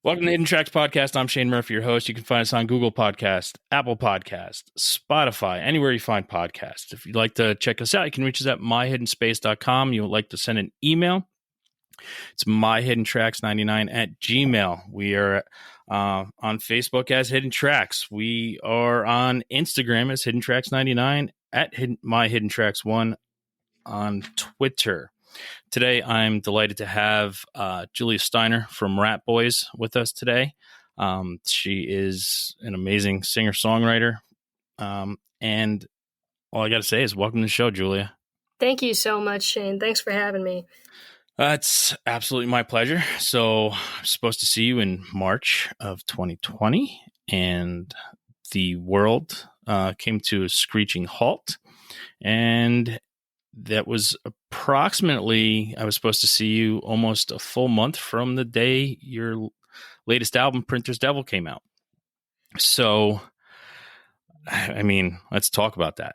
Welcome to the Hidden Tracks podcast. I'm Shane Murphy, your host. You can find us on Google Podcast, Apple Podcast, Spotify, anywhere you find podcasts. If you'd like to check us out, you can reach us at myhiddenspace.com. You would like to send an email, it's myhiddentracks99@gmail. We are on Facebook as Hidden Tracks. We are on Instagram as HiddenTracks99, at myhiddentracks1 on Twitter. Today, I'm delighted to have Julia Steiner from RATBOYS with us today. She is an amazing singer-songwriter. And all I got to say is welcome to the show, Julia. Thank you so much, Shane. Thanks for having me. It's absolutely my pleasure. So I'm supposed to see you in March of 2020, and the world came to a screeching halt. And that was approximately, I was supposed to see you almost a full month from the day your latest album, Printer's Devil, came out. So, I mean, let's talk about that.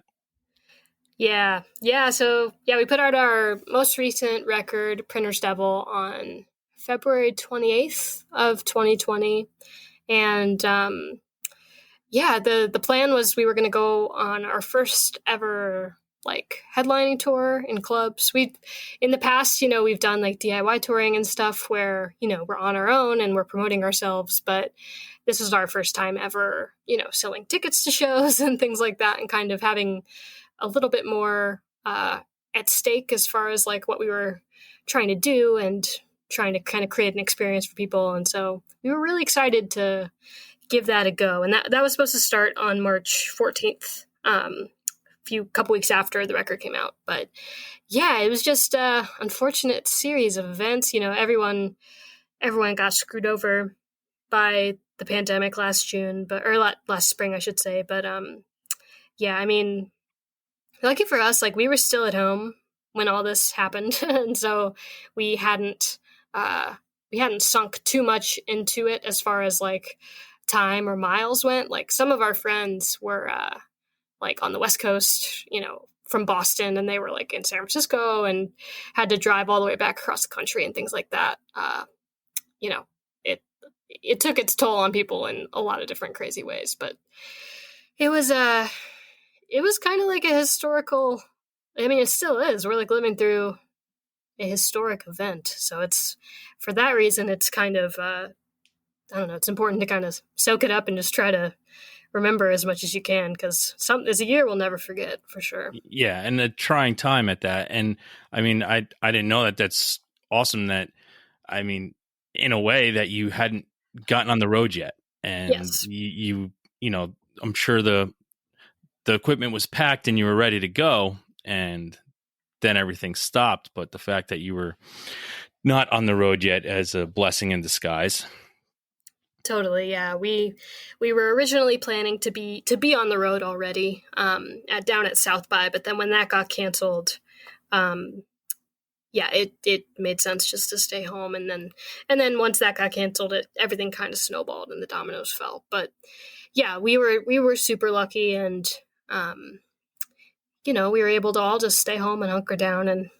Yeah. So, we put out our most recent record, Printer's Devil, on February 28th of 2020. And, the plan was we were going to go on our first ever headlining tour in clubs. In the past, we've done DIY touring and stuff where, we're on our own and we're promoting ourselves, but this is our first time ever, selling tickets to shows and things like that, and kind of having a little bit more at stake as far as what we were trying to do and trying to kind of create an experience for people. And so we were really excited to give that a go. And that was supposed to start on March 14th. Couple weeks after the record came out. But yeah, it was just a unfortunate series of events. Everyone got screwed over by the pandemic last spring, I should say. But I mean, lucky for us, we were still at home when all this happened. And so we hadn't sunk too much into it as far as time or miles went. Some of our friends were on the West Coast, from Boston, and they were in San Francisco and had to drive all the way back across the country and things like that. It took its toll on people in a lot of different crazy ways, but it was kind of like a historical, I mean, it still is. We're living through a historic event. So it's, for that reason, it's kind of, I don't know, it's important to kind of soak it up and just try to remember as much as you can, because there's a year we'll never forget, for sure. Yeah, and a trying time at that. And I mean, I didn't know that. That's awesome that, I mean, in a way that you hadn't gotten on the road yet. And yes. you I'm sure the equipment was packed and you were ready to go, and then everything stopped. But the fact that you were not on the road yet as a blessing in disguise. Totally, yeah. We were originally planning to be on the road already, down at South by, but then when that got canceled, it made sense just to stay home, and then once that got canceled, everything kind of snowballed and the dominoes fell. But yeah, we were super lucky, and we were able to all just stay home and hunker down and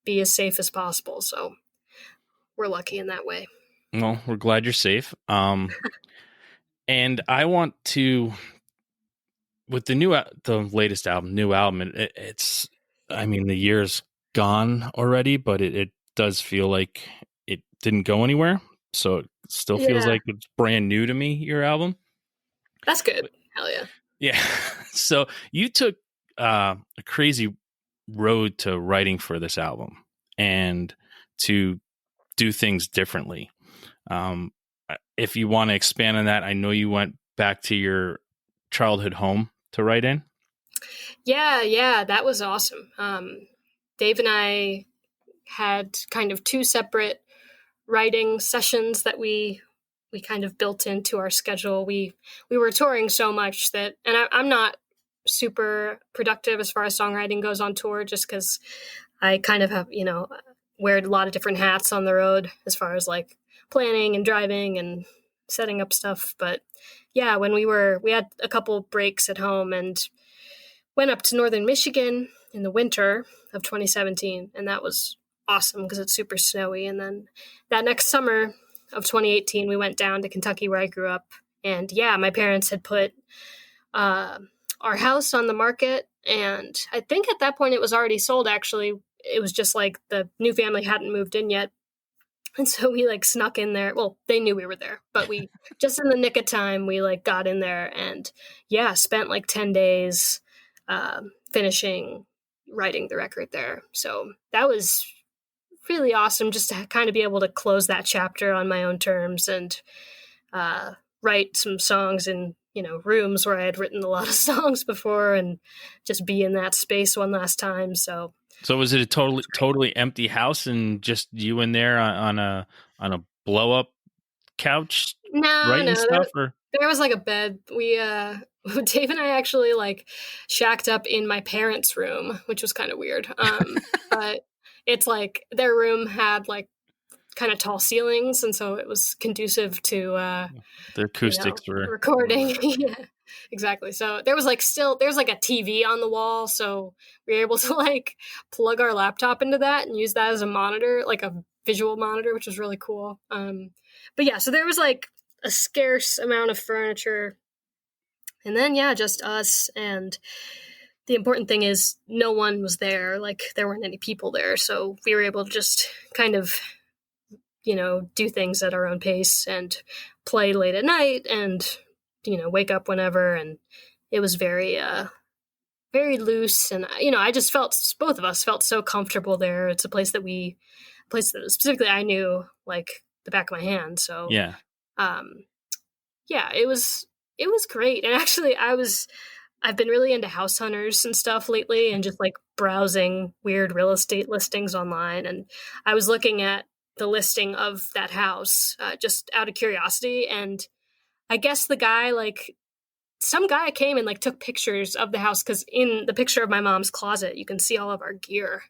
be as safe as possible. So we're lucky in that way. Well, we're glad you're safe. And I want to, with the latest album, it's, I mean, the year's gone already, but it does feel like it didn't go anywhere. So it still feels like it's brand new to me, your album. That's good. Hell yeah. Yeah. So you took a crazy road to writing for this album and to do things differently. If you want to expand on that, I know you went back to your childhood home to write in. Yeah, that was awesome. Dave and I had kind of two separate writing sessions that we kind of built into our schedule. We were touring so much that, and I'm not super productive as far as songwriting goes on tour, just because I kind of have, wear a lot of different hats on the road as far as planning and driving and setting up stuff. But yeah, when we had a couple breaks at home and went up to northern Michigan in the winter of 2017, and that was awesome because it's super snowy. And then that next summer, of 2018, we went down to Kentucky where I grew up. And yeah, my parents had put our house on the market. And I think at that point it was already sold, actually. It was just like the new family hadn't moved in yet. And so we like snuck in there. Well, they knew we were there, but we just in the nick of time, we like got in there and yeah, spent like 10 days finishing writing the record there. So that was really awesome just to kind of be able to close that chapter on my own terms and write some songs in, rooms where I had written a lot of songs before and just be in that space one last time. So was it a totally empty house and just you in there on a blow up couch writing stuff? Or there was like a bed. We Dave and I actually like shacked up in my parents' room, which was kind of weird. But it's like their room had like kind of tall ceilings, and so it was conducive to the acoustics were recording. Yeah, exactly. So there's like a TV on the wall, so we were able to like plug our laptop into that and use that as a monitor, like a visual monitor, which was really cool. But yeah, so there was like a scarce amount of furniture, and then yeah, just us. And the important thing is no one was there. Like there weren't any people there, so we were able to just kind of do things at our own pace and play late at night and, wake up whenever. And it was very, very loose. And, I just both of us felt so comfortable there. It's a place that specifically I knew like the back of my hand. So, yeah, it was great. And actually I've been really into house hunters and stuff lately and just like browsing weird real estate listings online. And I was looking at the listing of that house just out of curiosity, and I guess some guy came and like took pictures of the house, because in the picture of my mom's closet you can see all of our gear,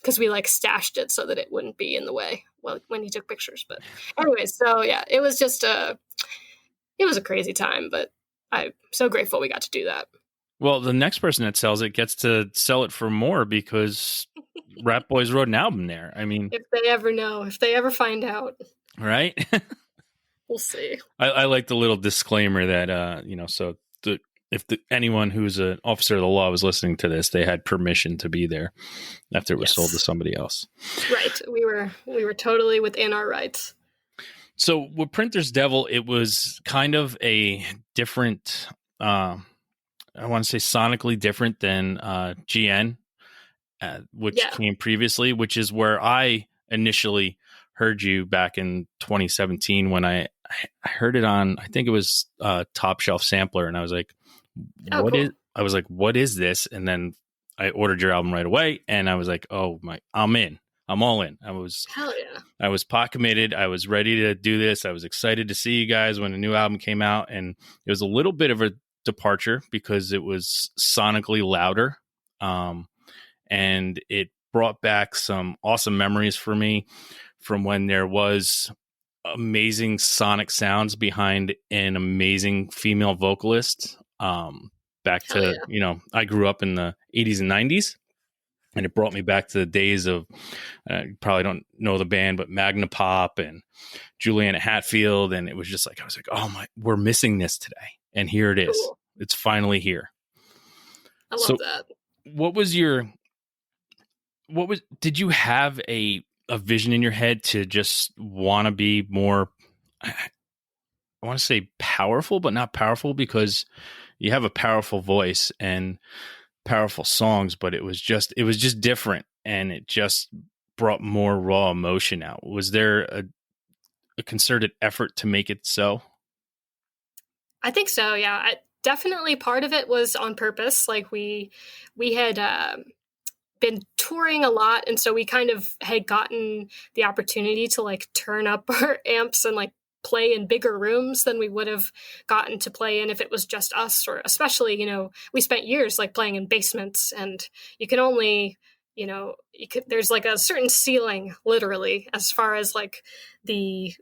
because we like stashed it so that it wouldn't be in the way when he took pictures. But anyway, so yeah, it was just it was a crazy time, but I'm so grateful we got to do that. Well, the next person that sells it gets to sell it for more because RATBOYS wrote an album there. I mean, if they ever find out, right? We'll see. I like the little disclaimer that so if anyone who's an officer of the law was listening to this, they had permission to be there after it was sold to somebody else. Right. We were totally within our rights. So with Printer's Devil, it was kind of a different. I want to say sonically different than GN, which came previously, which is where I initially heard you back in 2017 when I heard it on, I think it was Top Shelf Sampler. And I was like, what is this? And then I ordered your album right away and I was like, I'm in. I'm all in. Hell yeah. I was pot committed. I was ready to do this. I was excited to see you guys when a new album came out. And it was a little bit of a departure because it was sonically louder. And it brought back some awesome memories for me from when there was amazing sonic sounds behind an amazing female vocalist. Back to, I grew up in the 80s and 90s. And it brought me back to the days of, you probably don't know the band, but Magna Pop and Juliana Hatfield. And it was just like, I was like, we're missing this today. And here it is. Cool. It's finally here. I love that. Did you have a vision in your head to just want to be more, I want to say powerful, but not powerful, because you have a powerful voice and powerful songs, but it was just different, and it just brought more raw emotion out. Was there a concerted effort to make it so? I think so. Yeah, definitely part of it was on purpose. Like we had been touring a lot, and so we kind of had gotten the opportunity to like turn up our amps and like play in bigger rooms than we would have gotten to play in if it was just us, or especially, we spent years like playing in basements, and you can only, there's like a certain ceiling literally as far as like the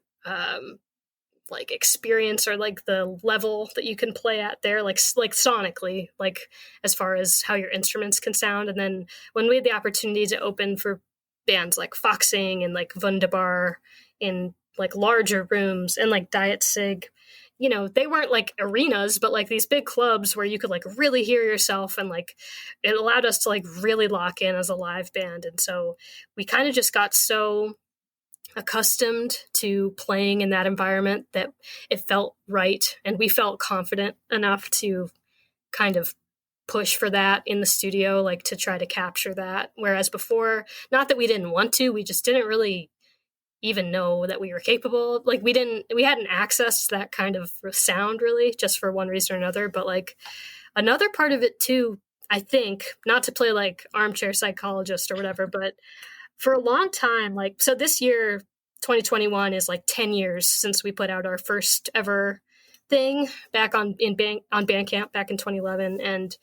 like experience or like the level that you can play at there, like sonically, like as far as how your instruments can sound. And then when we had the opportunity to open for bands like Foxing and like Wunderbar in like larger rooms, and like Diet Sig, they weren't like arenas, but like these big clubs where you could like really hear yourself, and like it allowed us to like really lock in as a live band. And so we kind of just got so accustomed to playing in that environment that it felt right, and we felt confident enough to kind of push for that in the studio, like to try to capture that. Whereas before, not that we didn't want to, we just didn't really even know that we were capable. Like we hadn't accessed that kind of sound really, just for one reason or another. But like another part of it too, I think, not to play like armchair psychologist or whatever, but for a long time, like, so this year, 2021 is like 10 years since we put out our first ever thing back on Bandcamp back in 2011. And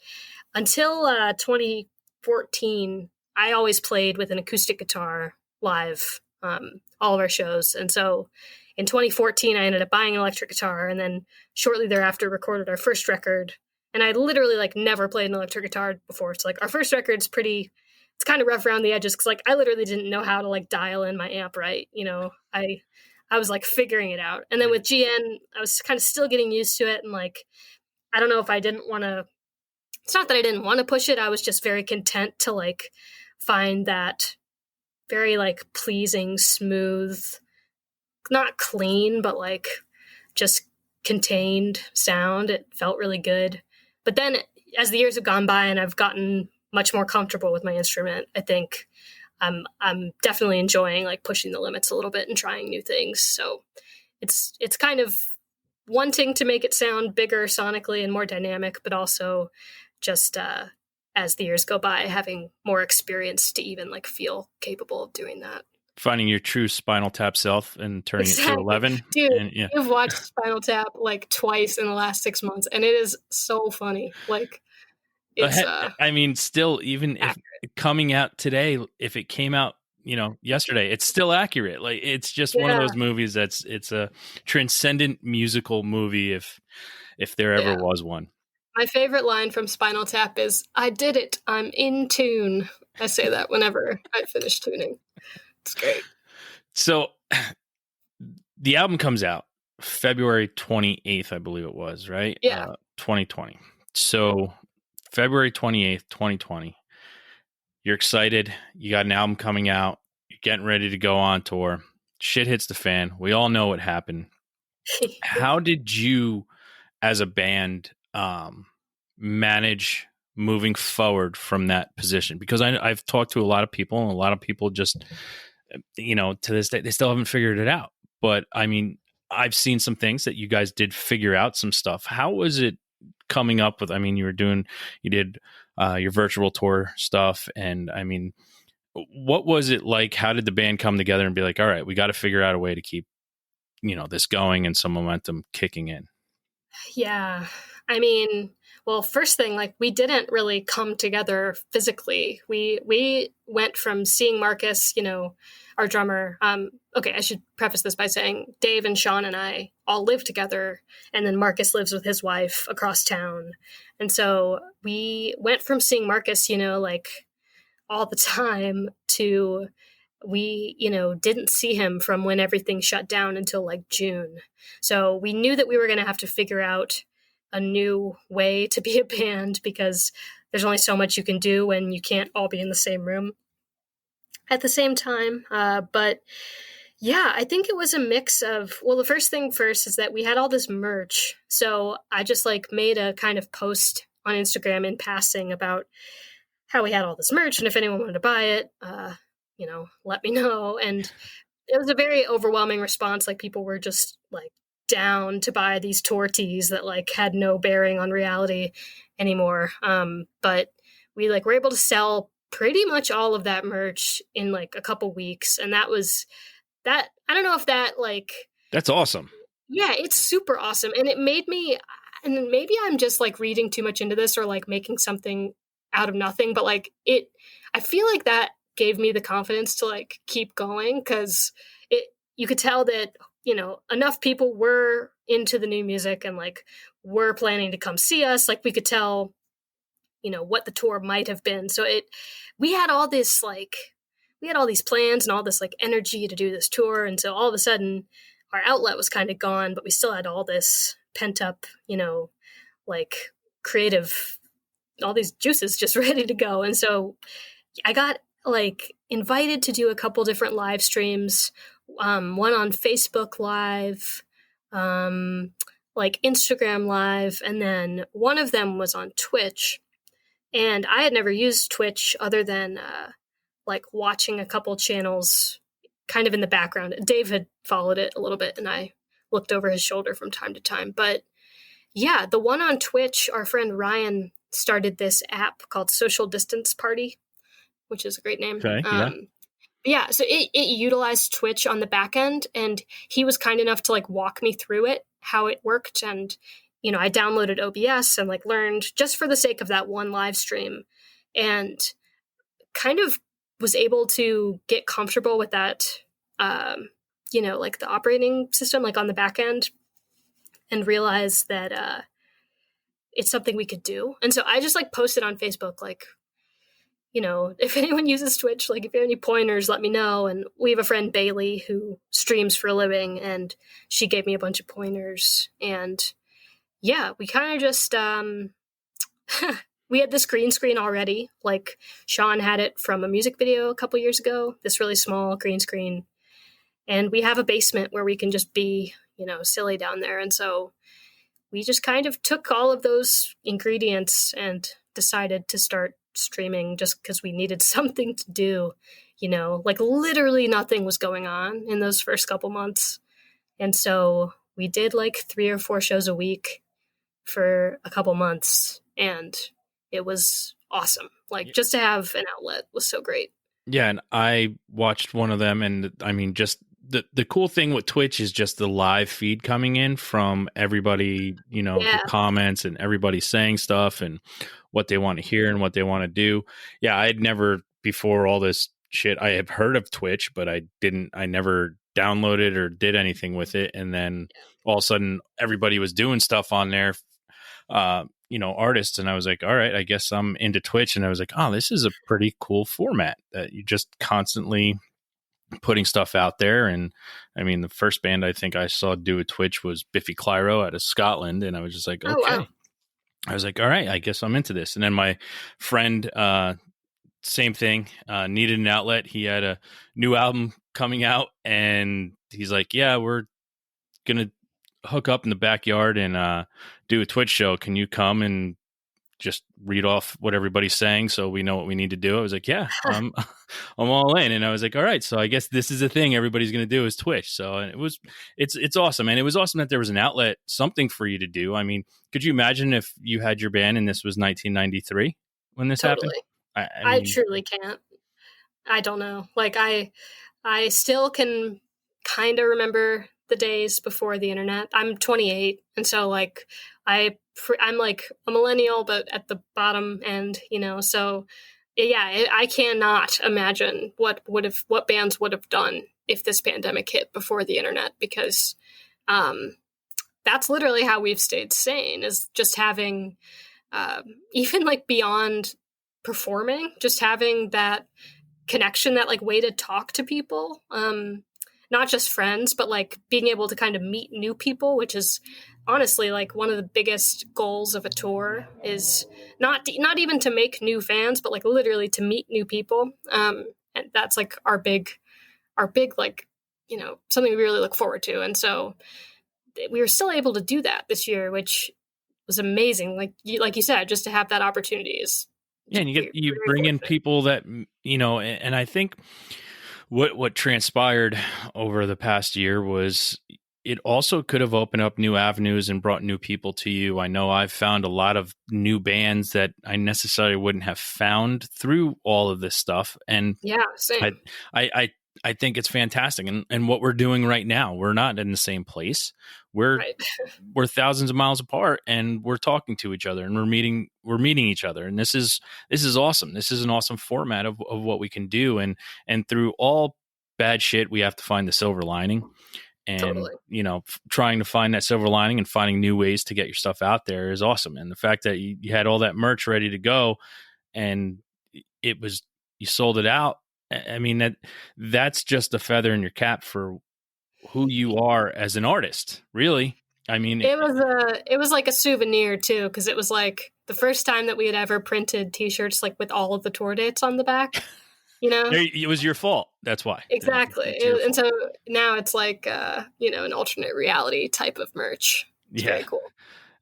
until 2014, I always played with an acoustic guitar live, all of our shows. And so in 2014, I ended up buying an electric guitar, and then shortly thereafter recorded our first record. And I literally like never played an electric guitar before. So like our first record's it's kind of rough around the edges, because like I literally didn't know how to like dial in my amp right. I was like figuring it out. And then with GN, I was kind of still getting used to it. And like, I don't know if I didn't want to, it's not that I didn't want to push it. I was just very content to like find that very like pleasing, smooth, not clean, but like just contained sound. It felt really good. But then as the years have gone by and I've gotten much more comfortable with my instrument, I think I'm definitely enjoying like pushing the limits a little bit and trying new things. So it's kind of wanting to make it sound bigger sonically and more dynamic, but also just as the years go by, having more experience to even like feel capable of doing that. Finding your true Spinal Tap self and turning it to 11. Dude, and, yeah. You've watched Spinal Tap like twice in the last 6 months, and it is so funny. Like, it's I mean, still, even if coming out today, if it came out, yesterday, it's still accurate. Like, it's just one of those movies it's a transcendent musical movie if there ever was one. My favorite line from Spinal Tap is, "I did it. I'm in tune." I say that whenever I finish tuning. It's great. So the album comes out February 28th, I believe it was, right? Yeah. 2020. So February 28th, 2020. You're excited. You got an album coming out. You're getting ready to go on tour. Shit hits the fan. We all know what happened. How did you, as a band, manage moving forward from that position? Because I've talked to a lot of people, and a lot of people just, to this day, they still haven't figured it out. But I mean, I've seen some things that you guys did figure out some stuff. How was it coming up with, I mean, you did your virtual tour stuff. And I mean, what was it like? How did the band come together and be like, all right, we got to figure out a way to keep, this going and some momentum kicking in? Yeah. I mean, well, first thing, like we didn't really come together physically. We went from seeing Marcus, our drummer. Okay, I should preface this by saying Dave and Sean and I all live together, and then Marcus lives with his wife across town. And so we went from seeing Marcus, like all the time, to we, didn't see him from when everything shut down until like June. So we knew that we were going to have to figure out a new way to be a band, because there's only so much you can do when you can't all be in the same room at the same time. But yeah, I think it was a mix of, well, the first thing first is that we had all this merch. So I just like made a kind of post on Instagram in passing about how we had all this merch, and if anyone wanted to buy it, let me know. And it was a very overwhelming response. Like, people were just like down to buy these tour tees that like had no bearing on reality anymore. But we like were able to sell pretty much all of that merch in like a couple weeks. And that was that. I don't know if that like, that's awesome. Yeah, it's super awesome. And it made me, and maybe I'm just like reading too much into this or like making something out of nothing, but like I feel like that gave me the confidence to like keep going, because you could tell that, enough people were into the new music and like were planning to come see us. Like, we could tell, what the tour might have been. So we had all this like, we had all these plans and all this like energy to do this tour. And so all of a sudden our outlet was kind of gone, but we still had all this pent up, like creative, all these juices just ready to go. And so I got like invited to do a couple different live streams, one on Facebook Live, like Instagram Live, and then one of them was on Twitch. And I had never used Twitch other than like watching a couple channels kind of in the background. Dave had followed it a little bit, and I looked over his shoulder from time to time. But yeah, the one on Twitch, our friend Ryan started this app called Social Distance Party, which is a great name. Okay. Yeah. Yeah, so it utilized Twitch on the back end, and he was kind enough to like walk me through it, how it worked. And, I downloaded OBS and like learned just for the sake of that one live stream, and kind of was able to get comfortable with that, like the operating system, like on the back end, and realize that it's something we could do. And so I just like posted on Facebook, like, if anyone uses Twitch, like if you have any pointers, let me know. And we have a friend, Bailey, who streams for a living, and she gave me a bunch of pointers. And yeah, we kind of just, we had this green screen already. Like Sean had it from a music video a couple years ago, this really small green screen. And we have a basement where we can just be, silly down there. And so we just kind of took all of those ingredients and decided to start streaming just because we needed something to do. Like literally nothing was going on in those first couple months. And so we did like 3 or 4 shows a week for a couple months, and it was awesome. Like just to have an outlet was so great. Yeah, and I watched one of them, and I mean, just the cool thing with Twitch is just the live feed coming in from everybody, the comments and everybody saying stuff and what they want to hear and what they want to do. Yeah, I had never before all this shit, I have heard of Twitch, but I never downloaded or did anything with it. And then all of a sudden everybody was doing stuff on there, artists. And I was like, all right, I guess I'm into Twitch. And I was like, oh, this is a pretty cool format that you just constantly putting stuff out there. And I mean, the first band I think I saw do a Twitch was Biffy Clyro out of Scotland. And I was just like, okay. Oh, wow. I was like, all right, I guess I'm into this. And then my friend, same thing, needed an outlet. He had a new album coming out, and he's like, yeah, we're going to hook up in the backyard and do a Twitch show. Can you come and just read off what everybody's saying so we know what we need to do? I was like, yeah, I'm all in. And I was like, all right, so I guess this is the thing everybody's going to do is Twitch. So it's awesome. And it was awesome that there was an outlet, something for you to do. I mean, could you imagine if you had your band and this was 1993 when this happened? I truly can't. I don't know. Like I still can kind of remember the days before the internet. I'm 28. And so like, I'm like a millennial, but at the bottom end, so yeah, I cannot imagine what bands would have done if this pandemic hit before the internet, because that's literally how we've stayed sane, is just having even like beyond performing, just having that connection, that like way to talk to people, not just friends, but like being able to kind of meet new people, which is honestly like one of the biggest goals of a tour, is not even to make new fans, but like literally to meet new people. And that's like our big like, something we really look forward to. And so we were still able to do that this year, which was amazing. Like you said, just to have that opportunity is. Yeah, and you bring in people that, and I think what transpired over the past year was it also could have opened up new avenues and brought new people to you. I know I've found a lot of new bands that I necessarily wouldn't have found through all of this stuff. And yeah, same. I think it's fantastic. And what we're doing right now, we're not in the same place. We're thousands of miles apart, and we're talking to each other, and we're meeting each other. And this is awesome. This is an awesome format of what we can do. And through all bad shit, we have to find the silver lining. And, totally. Trying to find that silver lining and finding new ways to get your stuff out there is awesome. And the fact that you had all that merch ready to go and you sold it out I mean, that's just a feather in your cap for who you are as an artist, really. I mean, It was like a souvenir too, because it was like the first time that we had ever printed T-shirts like with all of the tour dates on the back. You know, it was your fault. That's why. exactly. It's your And fault. so now it's like an alternate reality type of merch. It's Yeah. very cool.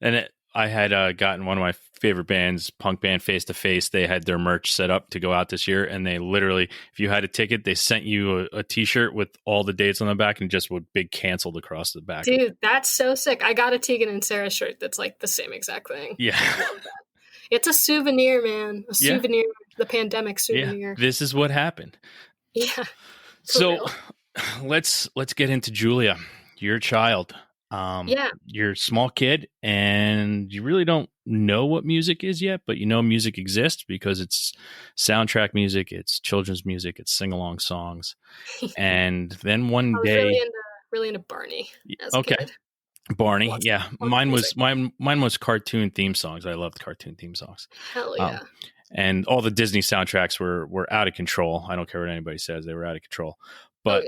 And I had gotten one of my favorite bands, punk band Face to Face. They had their merch set up to go out this year, and they literally, if you had a ticket, they sent you a T-shirt with all the dates on the back and just would big canceled across the back. Dude, that's so sick. I got a Tegan and Sarah shirt that's like the same exact thing. Yeah. I love that. It's a souvenir, man. A souvenir, the pandemic souvenir. Yeah. This is what happened. Yeah. So let's get into Julia, your child. Yeah. You're a small kid and you really don't know what music is yet, but you know music exists because it's soundtrack music, it's children's music, it's sing-along songs. And then one I was day really into Barney as a kid. Barney, Lots yeah. of Mine music. was cartoon theme songs. I loved cartoon theme songs. Hell yeah. And all the Disney soundtracks were out of control. I don't care what anybody says, they were out of control. But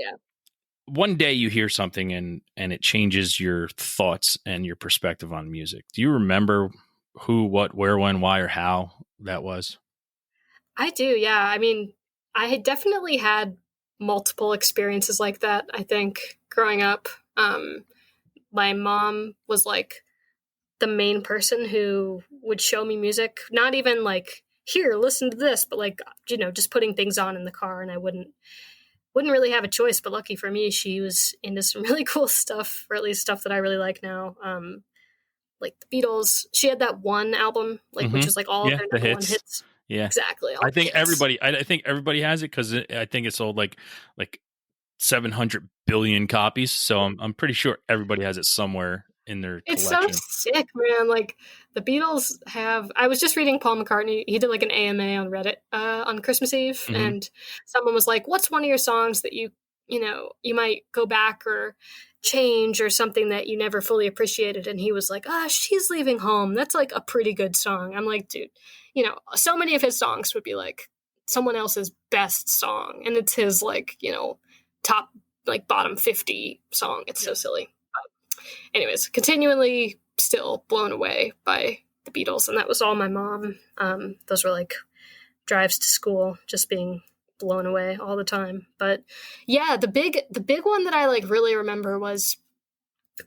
one day you hear something and it changes your thoughts and your perspective on music. Do you remember who, what, where, when, why, or how that was? I do, yeah. I mean, I had definitely had multiple experiences like that, I think, growing up. My mom was like the main person who would show me music, not even like, here, listen to this, but like, just putting things on in the car, and I wouldn't really have a choice. But lucky for me, she was into some really cool stuff, or at least stuff that I really like now. Like the Beatles. She had that one album, like which was like all of their number one hits. Yeah, exactly. I think everybody has it because I think it sold like 700 billion copies. So I'm pretty sure everybody has it somewhere in their collection. It's so sick, man. Like the Beatles have. I was just reading Paul McCartney. He did like an AMA on Reddit on Christmas Eve, and someone was like, "What's one of your songs that you might go back or change, or something that you never fully appreciated?" And he was like, "She's Leaving Home. That's like a pretty good song." I'm like, dude, so many of his songs would be like someone else's best song, and it's his like top like bottom 50 song. It's so silly. Anyways, continually still blown away by the Beatles, and that was all my mom. Those were like drives to school, just being blown away all the time. But yeah, the big one that I like really remember was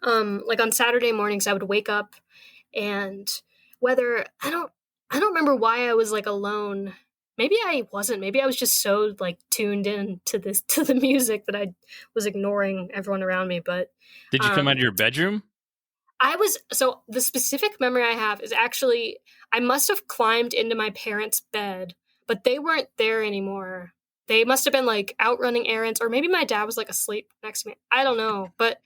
like on Saturday mornings I would wake up, and whether I don't remember why I was like alone. Maybe I wasn't. Maybe I was just so like tuned in to the music that I was ignoring everyone around me. But did you come out of your bedroom? So the specific memory I have is actually I must have climbed into my parents' bed, but they weren't there anymore. They must have been like out running errands, or maybe my dad was like asleep next to me. I don't know, but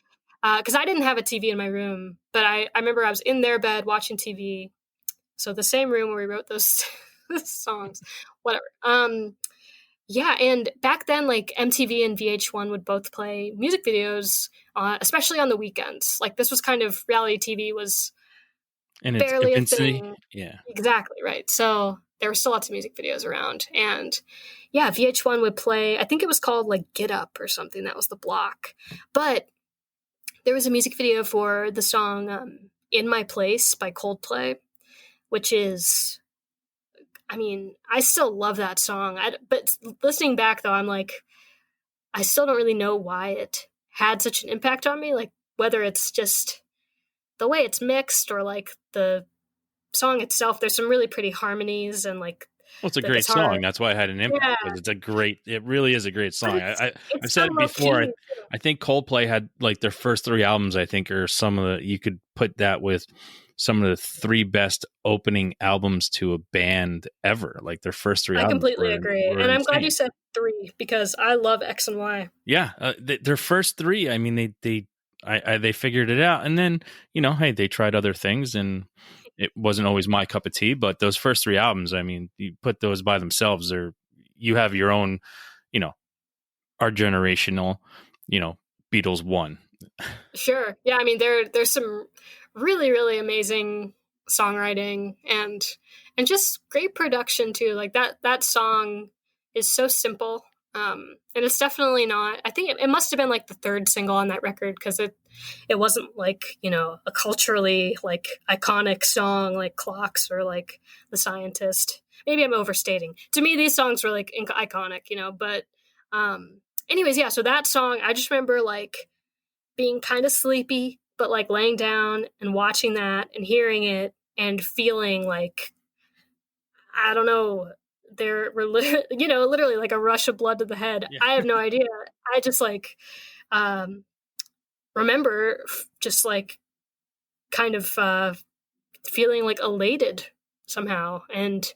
because I didn't have a TV in my room, but I remember I was in their bed watching TV. So the same room where we wrote those songs, whatever. Yeah, and back then, like MTV and VH1 would both play music videos, especially on the weekends. Like this was kind of reality TV was in barely a infancy. thing. Yeah, exactly right. So there were still lots of music videos around, and yeah, VH1 would play. I think it was called like Get Up or something. That was the block, but there was a music video for the song "In My Place" by Coldplay, which is. I mean, I still love that song. But listening back, though, I'm like, I still don't really know why it had such an impact on me. Like, whether it's just the way it's mixed or like the song itself. There's some really pretty harmonies and like. Well, it's a great song. That's why it had an impact. Yeah. It really is a great song. I've said it before. I think Coldplay had like their first 3 albums, I think, are some of you could put that with some of the 3 best opening albums to a band ever. Like their first 3 albums. I completely agree. And I'm glad you said 3 because I love X and Y. Yeah. Their first 3, I mean, they figured it out. And then, hey, they tried other things and it wasn't always my cup of tea, but those first 3 albums, I mean, you put those by themselves, you have your own, our generational, Beatles 1. Sure. Yeah. I mean, there's some really, really amazing songwriting and just great production too. Like that song is so simple. And it's definitely not, I think it must have been like the third single on that record, because it wasn't like, a culturally like iconic song like Clocks or like The Scientist. Maybe I'm overstating. To me, these songs were like iconic, but anyways, yeah, so that song, I just remember like being kind of sleepy, but like laying down and watching that and hearing it and feeling like, I don't know, there were literally like a rush of blood to the head. Yeah. I have no idea. I just like remember just like kind of feeling like elated somehow. And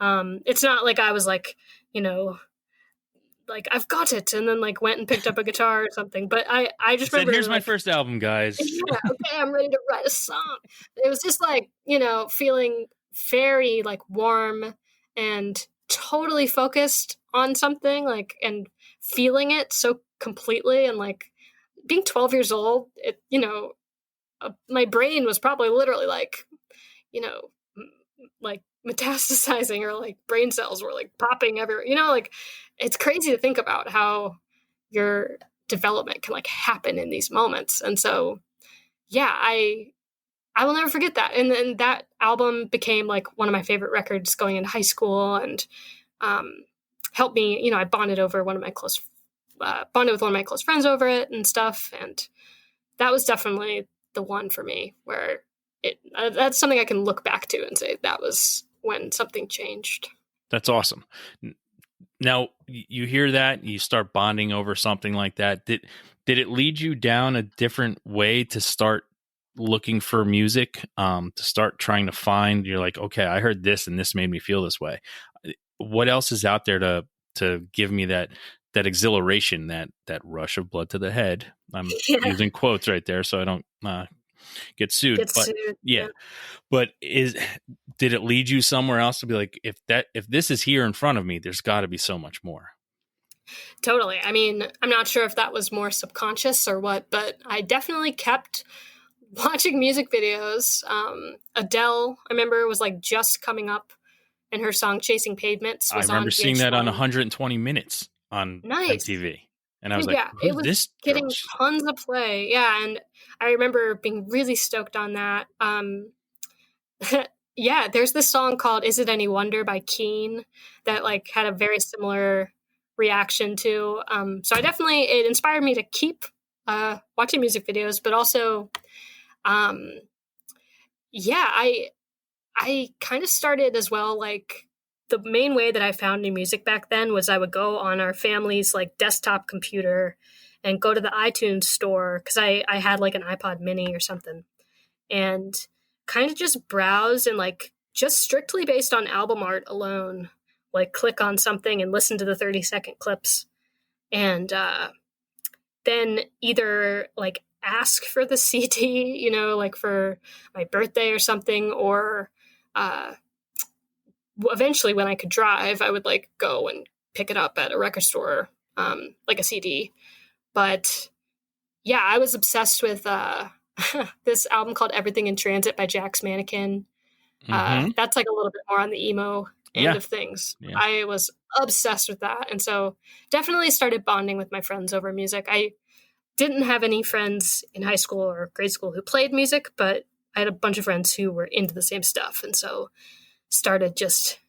it's not like I was like, like I've got it, and then like went and picked up a guitar or something. But I just Said, remember, here's my like, first album, guys. yeah, okay, I'm ready to write a song. It was just like, feeling very like warm and totally focused on something, like, and feeling it so completely. And like being 12 years old, my brain was probably literally like, like metastasizing, or like brain cells were like popping everywhere. Like it's crazy to think about how your development can like happen in these moments. And so, yeah, I will never forget that. And then that album became like one of my favorite records going into high school, and helped me. I bonded with one of my close friends over it and stuff. And that was definitely the one for me where that's something I can look back to and say that was when something changed. That's awesome. Now you hear that, you start bonding over something like that. Did it lead you down a different way to start looking for music? To start trying to find, you're like, okay, I heard this and this made me feel this way. What else is out there to give me that exhilaration, that rush of blood to the head? I'm using quotes right there so I don't get sued. Yeah. But did it lead you somewhere else to be like, if this is here in front of me, there's got to be so much more? Totally. I mean, I'm not sure if that was more subconscious or what, but I definitely kept watching music videos. Adele, I remember, was like just coming up, and her song "Chasing Pavements" was on. I remember seeing that on 120 Minutes on MTV. And I was like, it was getting tons of play. Yeah. And I remember being really stoked on that. Yeah, there's this song called "Is It Any Wonder" by Keane that like had a very similar reaction to. So it inspired me to keep watching music videos, but also, yeah, I kind of started as well. Like the main way that I found new music back then was I would go on our family's like desktop computer and go to the iTunes store, because I had like an iPod mini or something, and kind of just browse and like just strictly based on album art alone, like click on something and listen to the 30-second clips, and then either like ask for the CD, like for my birthday or something, or eventually when I could drive, I would like go and pick it up at a record store, like a CD. But yeah, I was obsessed with this album called "Everything in Transit" by Jack's Mannequin. That's like a little bit more on the emo end of things. Yeah. I was obsessed with that. And so definitely started bonding with my friends over music. I didn't have any friends in high school or grade school who played music, but I had a bunch of friends who were into the same stuff. And so started just,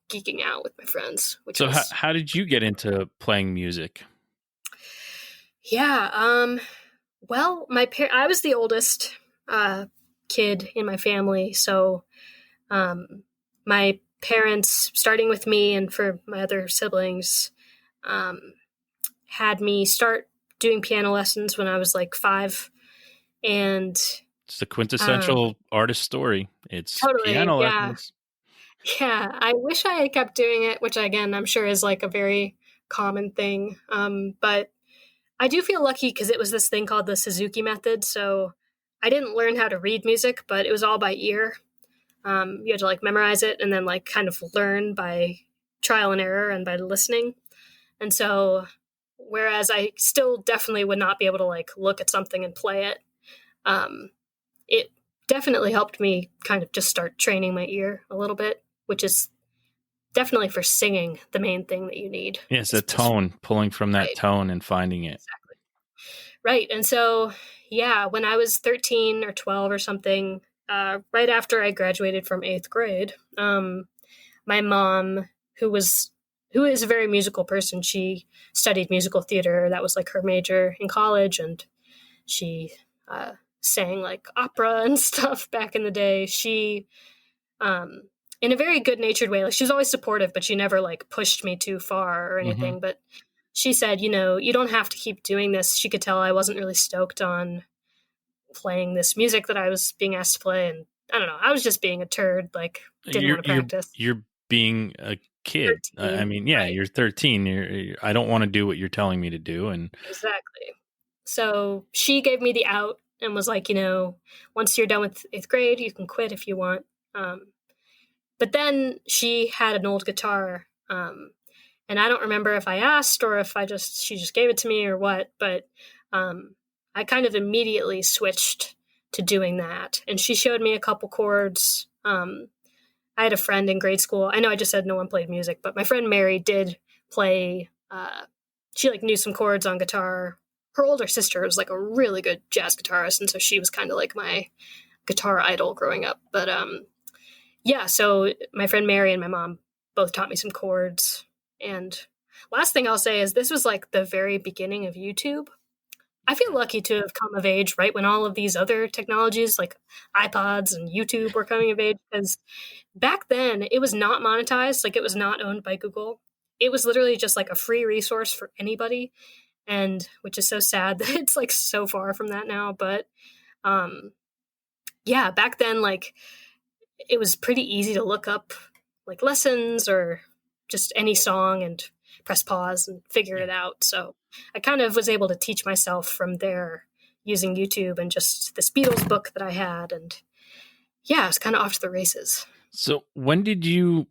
geeking out with my friends. So how did you get into playing music? Yeah. Well, I was the oldest kid in my family. So my parents, starting with me and for my other siblings, had me start doing piano lessons when I was like 5. And it's the quintessential artist story. It's totally, piano lessons. Yeah, I wish I had kept doing it, which again, I'm sure is like a very common thing. But I do feel lucky because it was this thing called the Suzuki method. So I didn't learn how to read music, but it was all by ear. You had to like memorize it and then like kind of learn by trial and error and by listening. And so, whereas I still definitely would not be able to like look at something and play it, it definitely helped me kind of just start training my ear a little bit, which is definitely for singing, the main thing that you need. Yes, the tone, pulling from that right. tone and finding it. Exactly. Right. And so, yeah, when I was 13 or 12 or something, right after I graduated from 8th grade, my mom, who is a very musical person, she studied musical theater. That was like her major in college, and she sang like opera and stuff back in the day. She, in a very good natured way, like she was always supportive, but she never like pushed me too far or anything. Mm-hmm. But she said, you don't have to keep doing this. She could tell I wasn't really stoked on playing this music that I was being asked to play. And I don't know, I was just being a turd, like didn't want to practice. You're being a kid. 13, I mean, yeah, right. you're 13. I don't want to do what you're telling me to do. And Exactly. So she gave me the out and was like, once you're done with 8th grade, you can quit if you want. But then she had an old guitar, and I don't remember if I asked or if she just gave it to me or what, but I kind of immediately switched to doing that. And she showed me a couple chords. I had a friend in grade school. I know I just said no one played music, but my friend Mary did play. She like knew some chords on guitar. Her older sister was like a really good jazz guitarist, and so she was kind of like my guitar idol growing up. But yeah, so my friend Mary and my mom both taught me some chords. And last thing I'll say is this was like the very beginning of YouTube. I feel lucky to have come of age right when all of these other technologies like iPods and YouTube were coming of age, because back then it was not monetized. Like it was not owned by Google. It was literally just like a free resource for anybody. And which is so sad that it's like so far from that now. But yeah, back then, like it was pretty easy to look up like lessons or just any song and press pause and figure it out. So I kind of was able to teach myself from there using YouTube and just this Beatles book that I had. And yeah, it's kind of off to the races. So when did you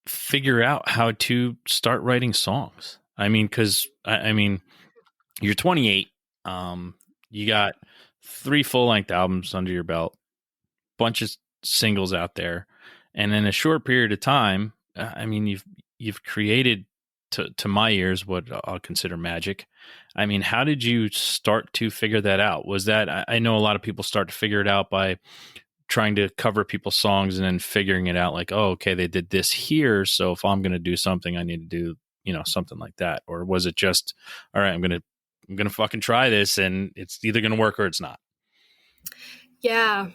figure out how to start writing songs? I mean, because I mean, you're 28. You got 3 full-length albums under your belt, bunch of singles out there, and in a short period of time, I mean, you've created, to my ears, what I'll consider magic. I mean, how did you start to figure that out? Was that, I know a lot of people start to figure it out by trying to cover people's songs and then figuring it out like, oh, okay, they did this here, so if I'm going to do something, I need to do, something like that. Or was it just, all right, I'm going to fucking try this and it's either going to work or it's not? Yeah,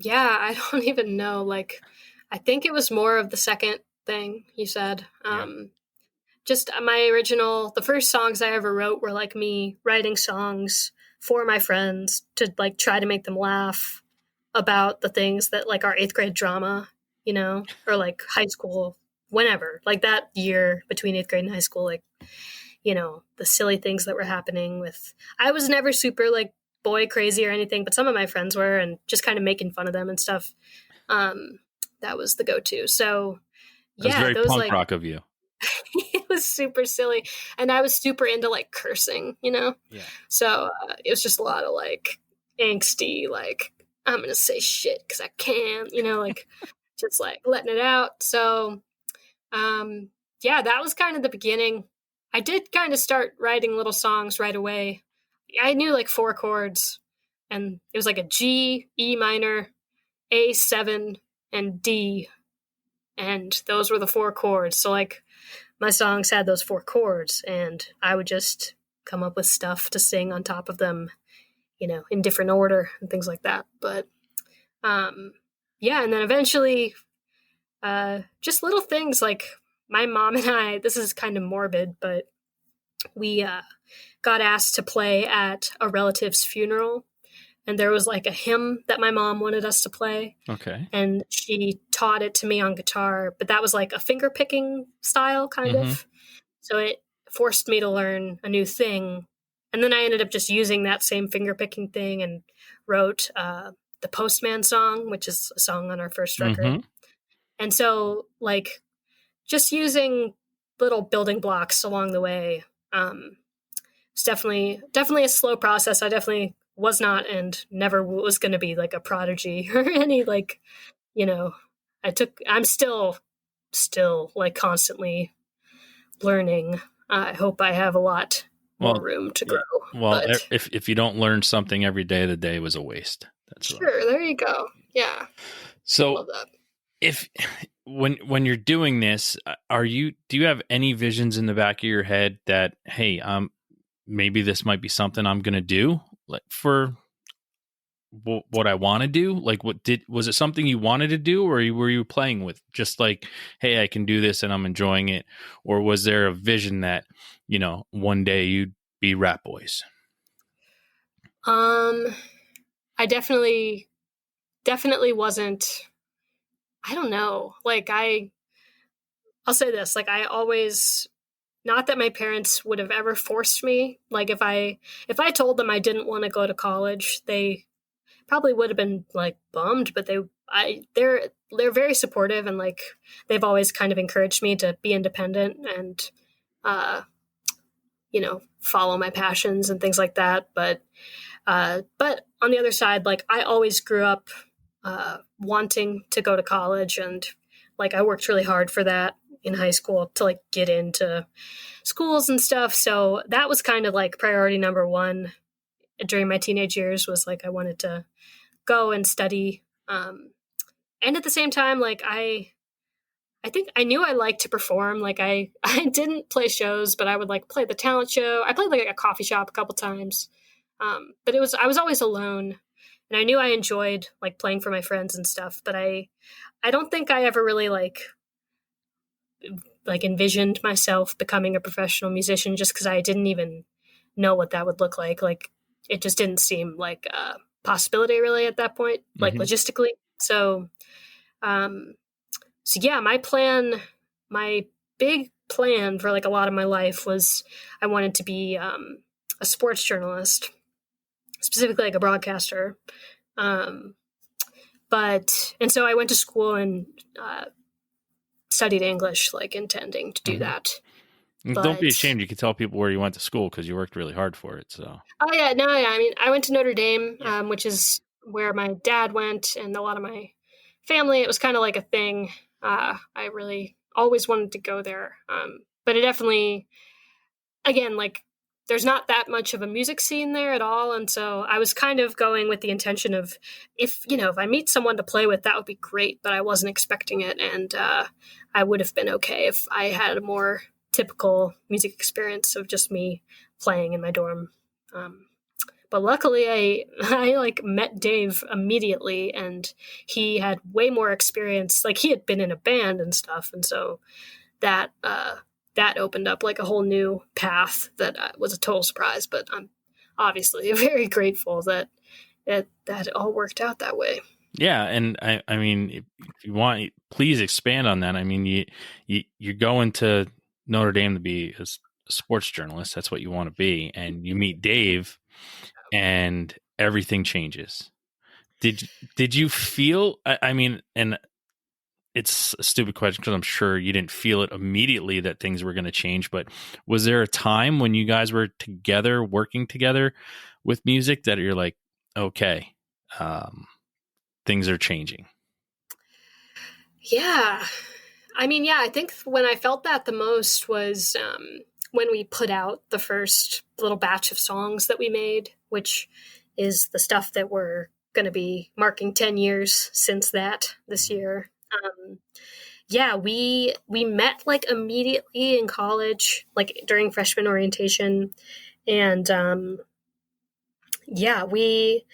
I don't even know. Like, I think it was more of the second thing you said. Just the first songs I ever wrote were like me writing songs for my friends to like try to make them laugh about the things that like our 8th grade drama, or like high school, whenever, like that year between 8th grade and high school, like, the silly things that were happening with, I was never super like boy crazy or anything, but some of my friends were, and just kind of making fun of them and stuff. That was the go-to. So yeah, that was very punk rock of you. It was super silly, and I was super into like cursing, Yeah. So it was just a lot of like angsty, like I'm gonna say shit because I can, like just like letting it out. So, yeah, that was kind of the beginning. I did kind of start writing little songs right away. I knew like 4 chords, and it was like a G, E minor, A7, and D, and those were the 4 chords. So like my songs had those 4 chords, and I would just come up with stuff to sing on top of them, in different order and things like that. But yeah, and then eventually just little things like my mom and I, this is kind of morbid, but we got asked to play at a relative's funeral, and there was like a hymn that my mom wanted us to play. Okay. And she taught it to me on guitar, but that was like a finger picking style kind of. So it forced me to learn a new thing. And then I ended up just using that same finger picking thing and wrote the Postman song, which is a song on our first record. And so like just using little building blocks along the way. It's definitely a slow process. I definitely was not and never was going to be like a prodigy or any like, I'm still still like constantly learning. I hope I have a lot more room to grow. Well, but if you don't learn something every day, the day was a waste. That's sure. There you go. Yeah. So Love that. if when you're doing this, do you have any visions in the back of your head that, hey, maybe this might be something I'm going to do, like for what I want to do? Like, was it something you wanted to do, or were you playing with just like, hey, I can do this and I'm enjoying it? Or was there a vision that, one day you'd be RATBOYS? I definitely wasn't. I don't know. Like I'll say this, like I always, not that my parents would have ever forced me. Like if I told them I didn't want to go to college, they probably would have been like bummed, but they're very supportive, and like they've always kind of encouraged me to be independent and follow my passions and things like that. But on the other side, like I always grew up wanting to go to college, and like I worked really hard for that in high school to like get into schools and stuff. So that was kind of like priority number one during my teenage years, was like I wanted to go and study. And at the same time, like I think I knew I liked to perform. Like I didn't play shows, but I would like play the talent show. I played like a coffee shop a couple times. But I was always alone, and I knew I enjoyed like playing for my friends and stuff, but I don't think I ever really like envisioned myself becoming a professional musician, just because I didn't even know what that would look like. Like it just didn't seem like a possibility really at that point, like logistically. So yeah, my big plan for like a lot of my life was I wanted to be a sports journalist, specifically like a broadcaster. And so I went to school and studied English, like intending to do that. But, don't be ashamed. You can tell people where you went to school because you worked really hard for it. So. Oh yeah, no, yeah. I mean, I went to Notre Dame, which is where my dad went, and a lot of my family. It was kind of like a thing. I really always wanted to go there, but it definitely, again, like there's not that much of a music scene there at all, and so I was kind of going with the intention of if I meet someone to play with, that would be great, but I wasn't expecting it, and I would have been okay if I had a more typical music experience of just me playing in my dorm. But luckily I like met Dave immediately, and he had way more experience. Like he had been in a band and stuff. And so that opened up like a whole new path that was a total surprise, but I'm obviously very grateful that it all worked out that way. Yeah. And I mean, if you want, please expand on that. I mean, you're going to Notre Dame to be a sports journalist. That's what you want to be. And you meet Dave, and everything changes. Did you feel, I mean, and it's a stupid question because I'm sure you didn't feel it immediately that things were going to change, but was there a time when you guys were together, working together with music, that you're like, okay, things are changing? Yeah. I mean, yeah, I think when I felt that the most was when we put out the first little batch of songs that we made, which is the stuff that we're going to be marking 10 years since that this year. Yeah, we met like immediately in college, like during freshman orientation. And yeah, we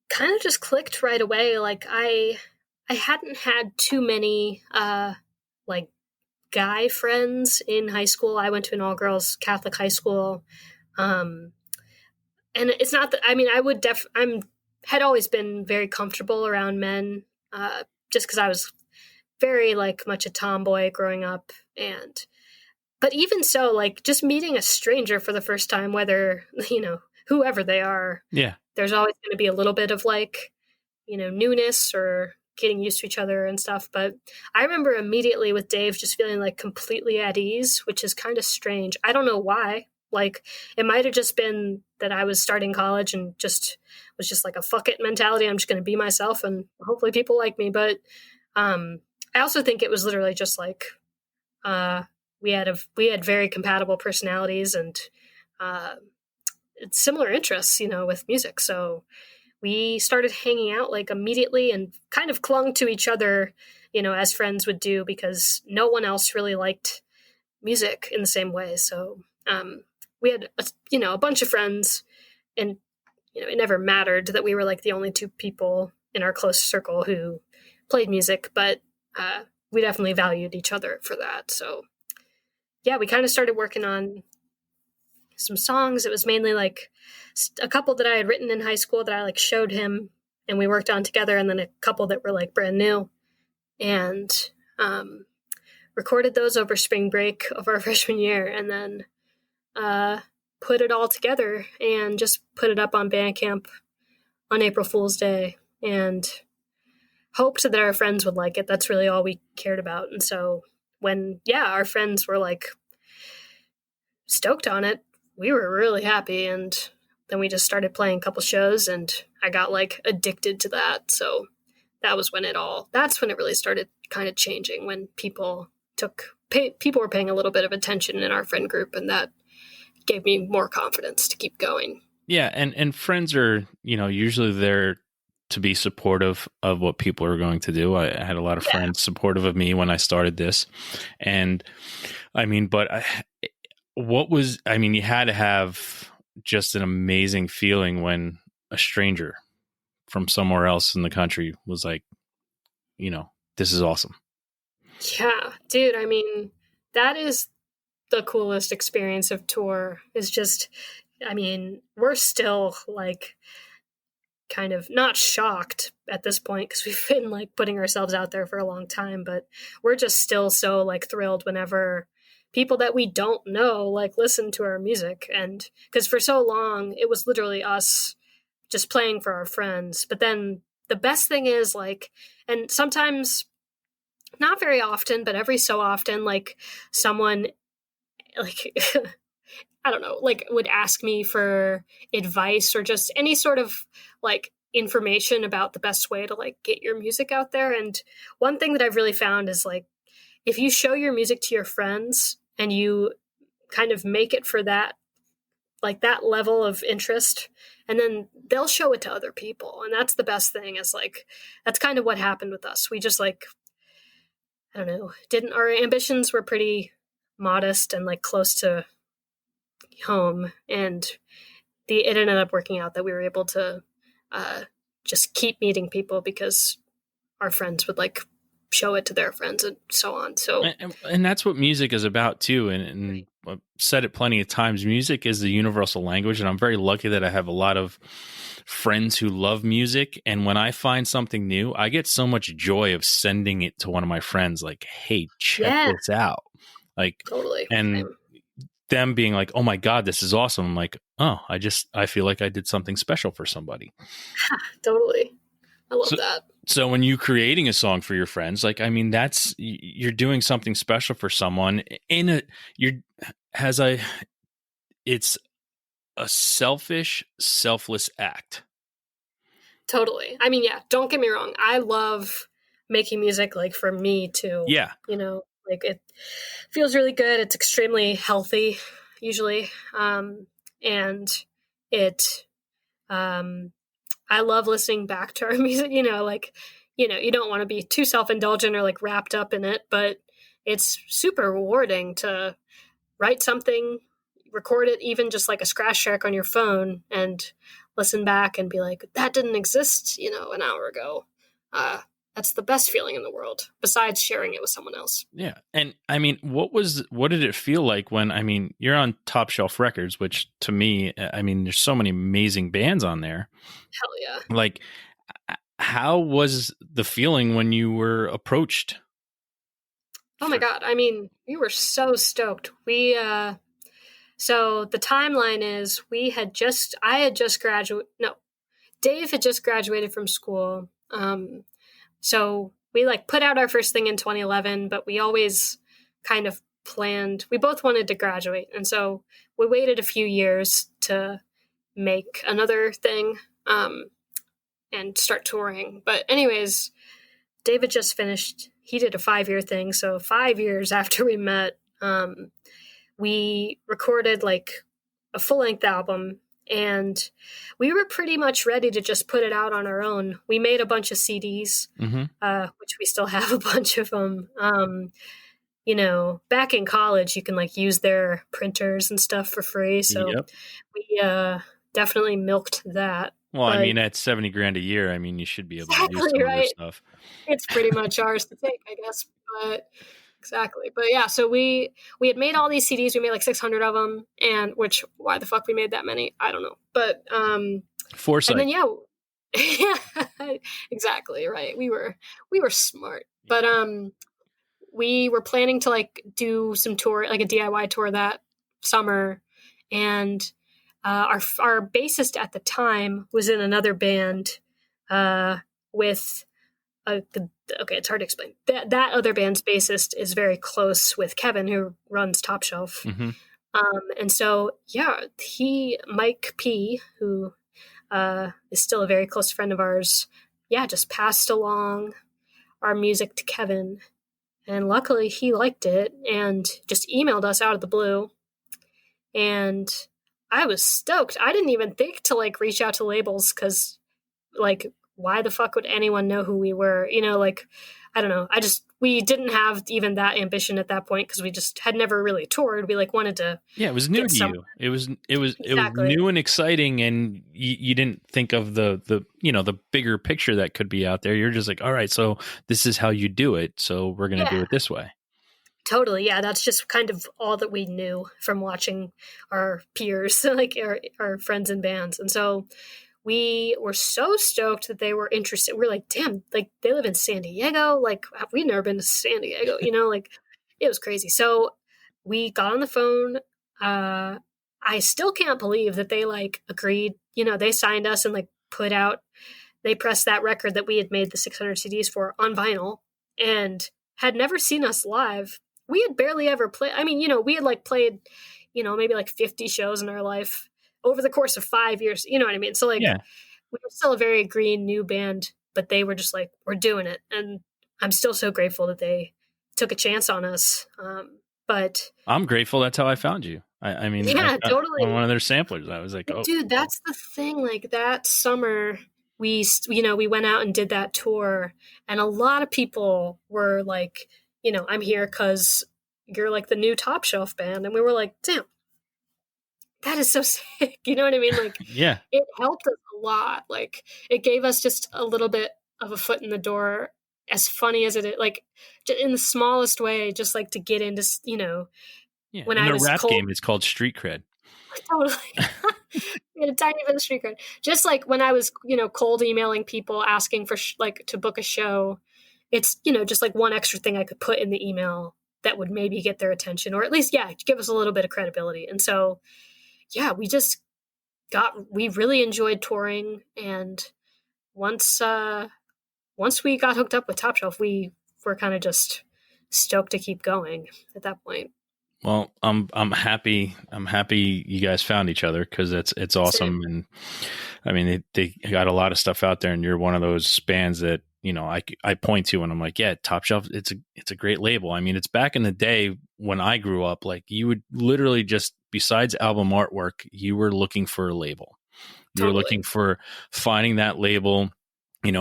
kind of just clicked right away. Like I hadn't had too many like guy friends in high school. I went to an all-girls Catholic high school. And it's not that, I mean, had always been very comfortable around men, just because I was very like much a tomboy growing up. But even so, like just meeting a stranger for the first time, whether, whoever they are, there's always going to be a little bit of like, newness or getting used to each other and stuff. But I remember immediately with Dave just feeling like completely at ease, which is kind of strange. I don't know why. Like it might have just been that I was starting college and was just like a fuck it mentality. I'm just going to be myself and hopefully people like me. But I also think it was literally just like we had very compatible personalities and uh, similar interests, with music. So we started hanging out like immediately and kind of clung to each other, as friends would do because no one else really liked music in the same way. So we had a bunch of friends, and it never mattered that we were like the only two people in our close circle who played music, but we definitely valued each other for that. So yeah, we kind of started working on some songs. It was mainly like a couple that I had written in high school that I like showed him and we worked on together, and then a couple that were like brand new, and recorded those over spring break of our freshman year, and then put it all together and just put it up on Bandcamp on April Fool's Day and hoped that our friends would like it. That's really all we cared about. And so when, our friends were like stoked on it, we were really happy. And then we just started playing a couple shows and I got like addicted to that. So that's when it really started kind of changing, when people were paying a little bit of attention in our friend group, and that gave me more confidence to keep going. Yeah. And friends are, usually there to be supportive of what people are going to do. I had a lot of friends supportive of me when I started this. And you had to have just an amazing feeling when a stranger from somewhere else in the country was like, this is awesome. Yeah, dude. I mean, that is the coolest experience of tour, is just, we're still like kind of not shocked at this point because we've been like putting ourselves out there for a long time, but we're just still so like thrilled whenever people that we don't know like listen to our music. And because for so long it was literally us just playing for our friends, but then the best thing is like, and sometimes, not very often, but every so often, like someone like I don't know, like would ask me for advice or just any sort of like information about the best way to like get your music out there. And one thing that I've really found is like, if you show your music to your friends and you kind of make it for that, like that level of interest, and then they'll show it to other people. And that's the best thing, is like, that's kind of what happened with us. We just like, I don't know, our ambitions were pretty modest and like close to home, and it ended up working out that we were able to just keep meeting people because our friends would like show it to their friends and so on. So and that's what music is about too. And I've said it plenty of times, music is the universal language, and I'm very lucky that I have a lot of friends who love music. And when I find something new, I get so much joy of sending it to one of my friends, like, hey, check this out. Like, totally. And them being like, oh my God, this is awesome. I'm like, oh, I feel like I did something special for somebody. Totally. I love that. So when you're creating a song for your friends, like, you're doing something special for someone it's a selfless act. Totally. Don't get me wrong. I love making music like for me too. Yeah. Like it feels really good. It's extremely healthy usually. And it, I love listening back to our music, you don't want to be too self-indulgent or like wrapped up in it, but it's super rewarding to write something, record it, even just like a scratch track on your phone, and listen back and be like, that didn't exist, an hour ago. That's the best feeling in the world, besides sharing it with someone else. Yeah. And what did it feel like when, you're on Top Shelf Records, which to me, there's so many amazing bands on there. Hell yeah. Like, how was the feeling when you were approached? Oh my God. We were so stoked. So the timeline is Dave had just graduated from school. So we like put out our first thing in 2011, but we always kind of planned, we both wanted to graduate. And so we waited a few years to make another thing, and start touring. But anyways, David just finished, he did a 5-year thing. So 5 years after we met, we recorded like a full-length album, and we were pretty much ready to just put it out on our own. We made a bunch of CDs, which we still have a bunch of them. Back in college, you can like use their printers and stuff for free. So we definitely milked that. Well, I mean, at $70,000 a year, I mean, you should be able to use some of this stuff. It's pretty much ours to take, I guess. But exactly. But yeah, so we had made all these CDs. We made like 600 of them, and why the fuck we made that many, I don't know. But foresight. And then yeah, exactly right. We were smart, but we were planning to like do some tour, like a DIY tour that summer, and our bassist at the time was in another band with it's hard to explain. That other band's bassist is very close with Kevin, who runs Top Shelf. Mm-hmm. And so, Mike P., who is still a very close friend of ours, just passed along our music to Kevin. And luckily he liked it and just emailed us out of the blue. And I was stoked. I didn't even think to like reach out to labels because like, why the fuck would anyone know who we were? I don't know. We didn't have even that ambition at that point because we just had never really toured. We like wanted to. Yeah, it was new to you. It was new and exciting, and you didn't think of the bigger picture that could be out there. You're just like, all right, so this is how you do it. So we're gonna do it this way. Totally. Yeah, that's just kind of all that we knew from watching our peers, like our friends in bands, and so. We were so stoked that they were interested. We're like, damn, like they live in San Diego. Like we've never been to San Diego, like it was crazy. So we got on the phone. I still can't believe that they like agreed, they signed us and like they pressed that record that we had made the 600 CDs for on vinyl and had never seen us live. We had barely ever played. I mean, we had like played, maybe like 50 shows in our life over the course of 5 years, you know what I mean? So like, we were still a very green new band, but they were just like, we're doing it. And I'm still so grateful that they took a chance on us. But I'm grateful. That's how I found you. I mean, totally. On one of their samplers, I was like, oh, dude, that's the thing. Like that summer we went out and did that tour, and a lot of people were like, I'm here cause you're like the new Top Shelf band. And we were like, damn, that is so sick. You know what I mean? Like, it helped us a lot. Like, it gave us just a little bit of a foot in the door, as funny as it is, like, in the smallest way, just like to get into, when I was rap game, it's called street cred. Totally. We had a tiny bit of street cred. Just like when I was, cold emailing people asking for to book a show, it's, just like one extra thing I could put in the email that would maybe get their attention, or at least, give us a little bit of credibility. And so, we really enjoyed touring. And once we got hooked up with Top Shelf, we were kind of just stoked to keep going at that point. Well, I'm happy. I'm happy you guys found each other because it's awesome. And I mean, they got a lot of stuff out there, and you're one of those bands that, I point to when I'm like, Top Shelf, it's a great label. I mean, it's back in the day when I grew up, like you would literally just, besides album artwork, you were looking for a label. You were looking for finding that label.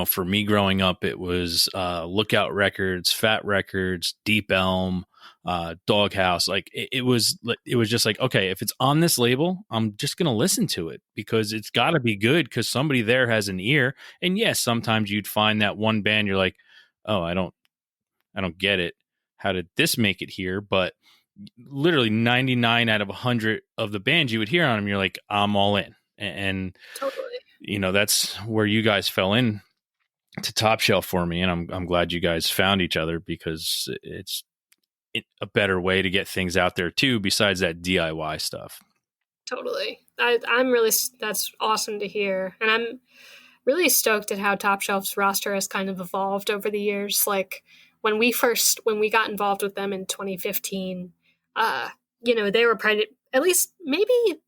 For me growing up, it was Lookout Records, Fat Records, Deep Elm, Doghouse. Like it was just like, okay, if it's on this label, I'm just going to listen to it because it's got to be good because somebody there has an ear. And yes, sometimes you'd find that one band you're like, oh, I don't get it. How did this make it here? But literally 99 out of 100 of the bands you would hear on them, you're like, I'm all in. And totally. That's where you guys fell in to Top Shelf for me. And I'm glad you guys found each other because it's a better way to get things out there too, besides that DIY stuff. Totally. I'm really, that's awesome to hear. And I'm really stoked at how Top Shelf's roster has kind of evolved over the years. Like when we got involved with them in 2015, they were at least maybe,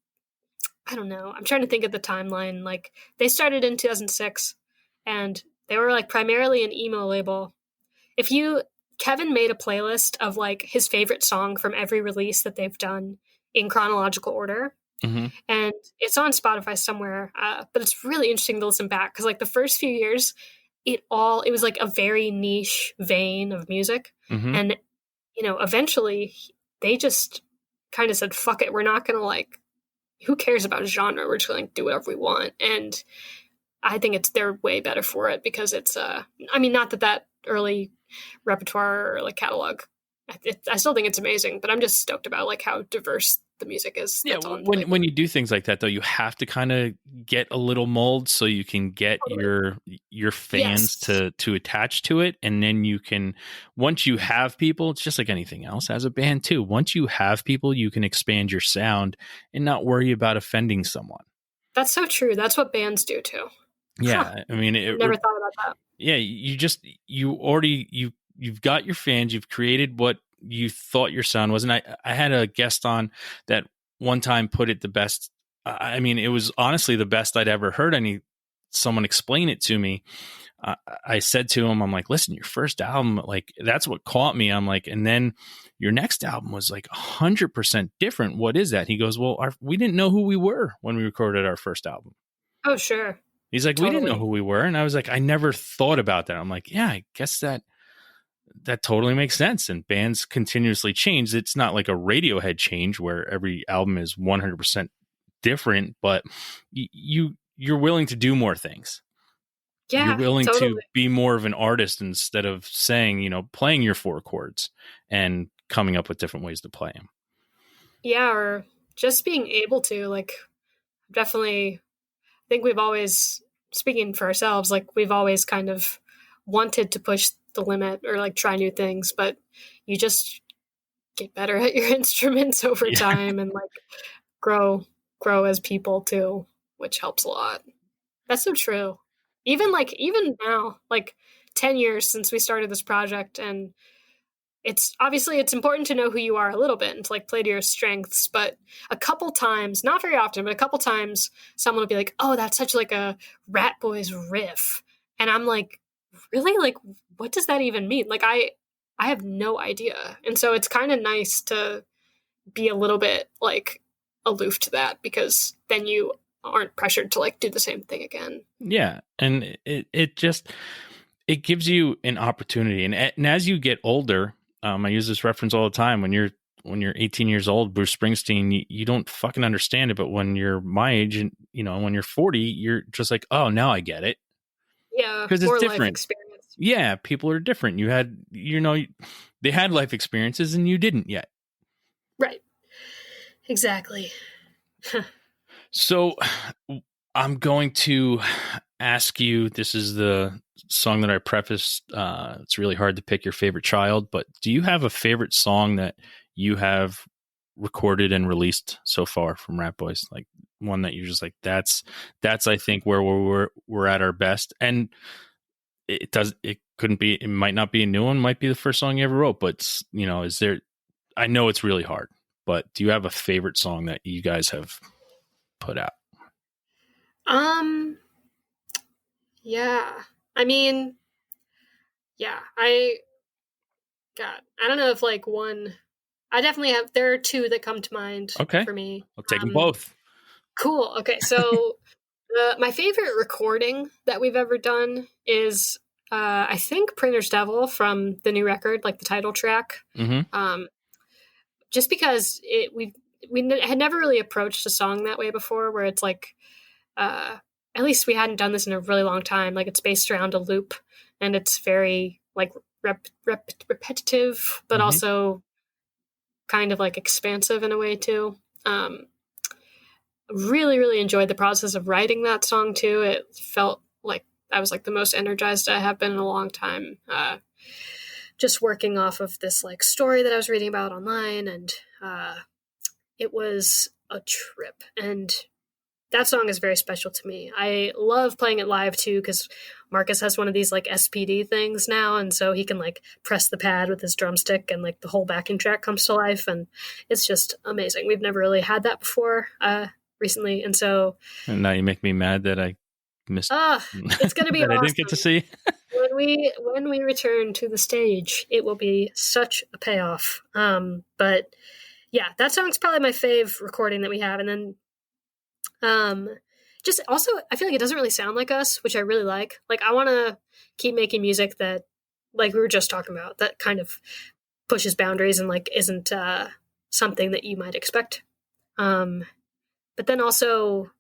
I don't know. I'm trying to think of the timeline. Like they started in 2006 and they were like primarily an emo label. if you Kevin made a playlist of like his favorite song from every release that they've done in chronological order. Mm-hmm. And it's on Spotify somewhere, but it's really interesting to listen back because like the first few years, it was like a very niche vein of music, Mm-hmm. and eventually they just kind of said, "Fuck it, we're not gonna like, who cares about genre? We're just gonna do whatever we want." And I think they're way better for it because it's I mean, not that early repertoire or like catalog, I still think it's amazing, but I'm just stoked about like how diverse the music is. Yeah, when you do things like that, though, you have to kind of get a little mold so you can get your fans to attach to it, and then you can, once you have people, it's just like anything else as a band too. Once you have people, you can expand your sound and not worry about offending someone. That's so true. That's what bands do too. Yeah, I mean, I've never thought about that. Yeah, you've got your fans, you've created what you thought your sound was. And I had a guest on that one time put it the best. I mean, it was honestly the best I'd ever heard someone explain it to me. I said to him, I'm like, listen, your first album, like, that's what caught me. I'm like, and then your next album was like 100% different. What is that? He goes, well, we didn't know who we were when we recorded our first album. Oh, sure. He's like, totally. We didn't know who we were. And I was like, I never thought about that. I'm like, yeah, I guess that totally makes sense. And bands continuously change. It's not like a Radiohead change where every album is 100% different, but you're willing to do more things. Yeah, you're willing to be more of an artist instead of saying, playing your 4 chords and coming up with different ways to play them. Yeah, or just being able to, like, definitely, I think we've always, speaking for ourselves, like, we've always kind of wanted to push the limit or like try new things, but you just get better at your instruments over time and like grow as people too, which helps a lot. That's so true. Even now, like 10 years since we started this project, and it's important to know who you are a little bit and to like play to your strengths, but a couple times, not very often, but a couple times someone will be like, oh, that's such like a RATBOYS riff. And I'm like, really? Like, what does that even mean? Like, I have no idea. And so it's kind of nice to be a little bit like aloof to that, because then you aren't pressured to like do the same thing again. Yeah. And it gives you an opportunity. And as you get older, I use this reference all the time. When you're 18 years old, Bruce Springsteen, you don't fucking understand it. But when you're my age and, when you're 40, you're just like, oh, now I get it. Yeah. Because it's different. Life experience. Yeah. People are different. You had, they had life experiences and you didn't yet. Right. Exactly. So I'm going to ask you, this is the song that I prefaced. It's really hard to pick your favorite child, but do you have a favorite song that you have recorded and released so far from RATBOYS? Like one that you're just like, that's I think where we're at our best. And it might not be a new one, might be the first song you ever wrote, but is there, I know it's really hard, but do you have a favorite song that you guys have put out? Yeah. I mean, yeah, I don't know if like one, I definitely have, there are 2 that come to mind for me. I'll take them both. Cool. Okay. So my favorite recording that we've ever done is, I think Printer's Devil from the new record, like the title track. Mm-hmm. Just because we had never really approached a song that way before, where it's like, at least we hadn't done this in a really long time. Like it's based around a loop, and it's very like repetitive, but also kind of like expansive in a way too. Really, really enjoyed the process of writing that song too. It felt like I was like the most energized I have been in a long time. Just working off of this like story that I was reading about online, and it was a trip. And that song is very special to me. I love playing it live too, because Marcus has one of these like SPD things now, and so he can like press the pad with his drumstick and like the whole backing track comes to life, and it's just amazing. We've never really had that before recently, and so now you make me mad that I missed. It's gonna be that awesome. I didn't get to see. when we return to the stage, it will be such a payoff. But yeah, that song's probably my fave recording that we have. And then just also, I feel like it doesn't really sound like us, which I really like. Like, I want to keep making music that, like we were just talking about, that kind of pushes boundaries and like isn't something that you might expect. But then also,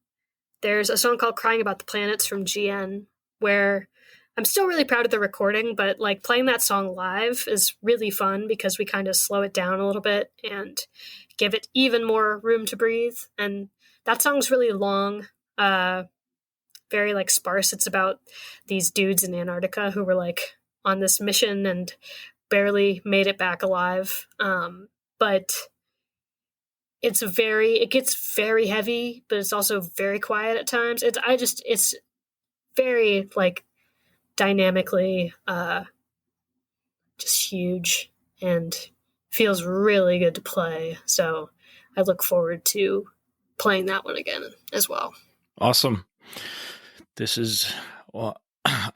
there's a song called "Crying About the Planets" from GN, where I'm still really proud of the recording, but like playing that song live is really fun because we kind of slow it down a little bit and give it even more room to breathe. And that song's really long, very like sparse. It's about these dudes in Antarctica who were like on this mission and barely made it back alive. But it gets very heavy, but it's also very quiet at times. It's very like dynamically just huge and feels really good to play. So I look forward to playing that one again as well. Awesome.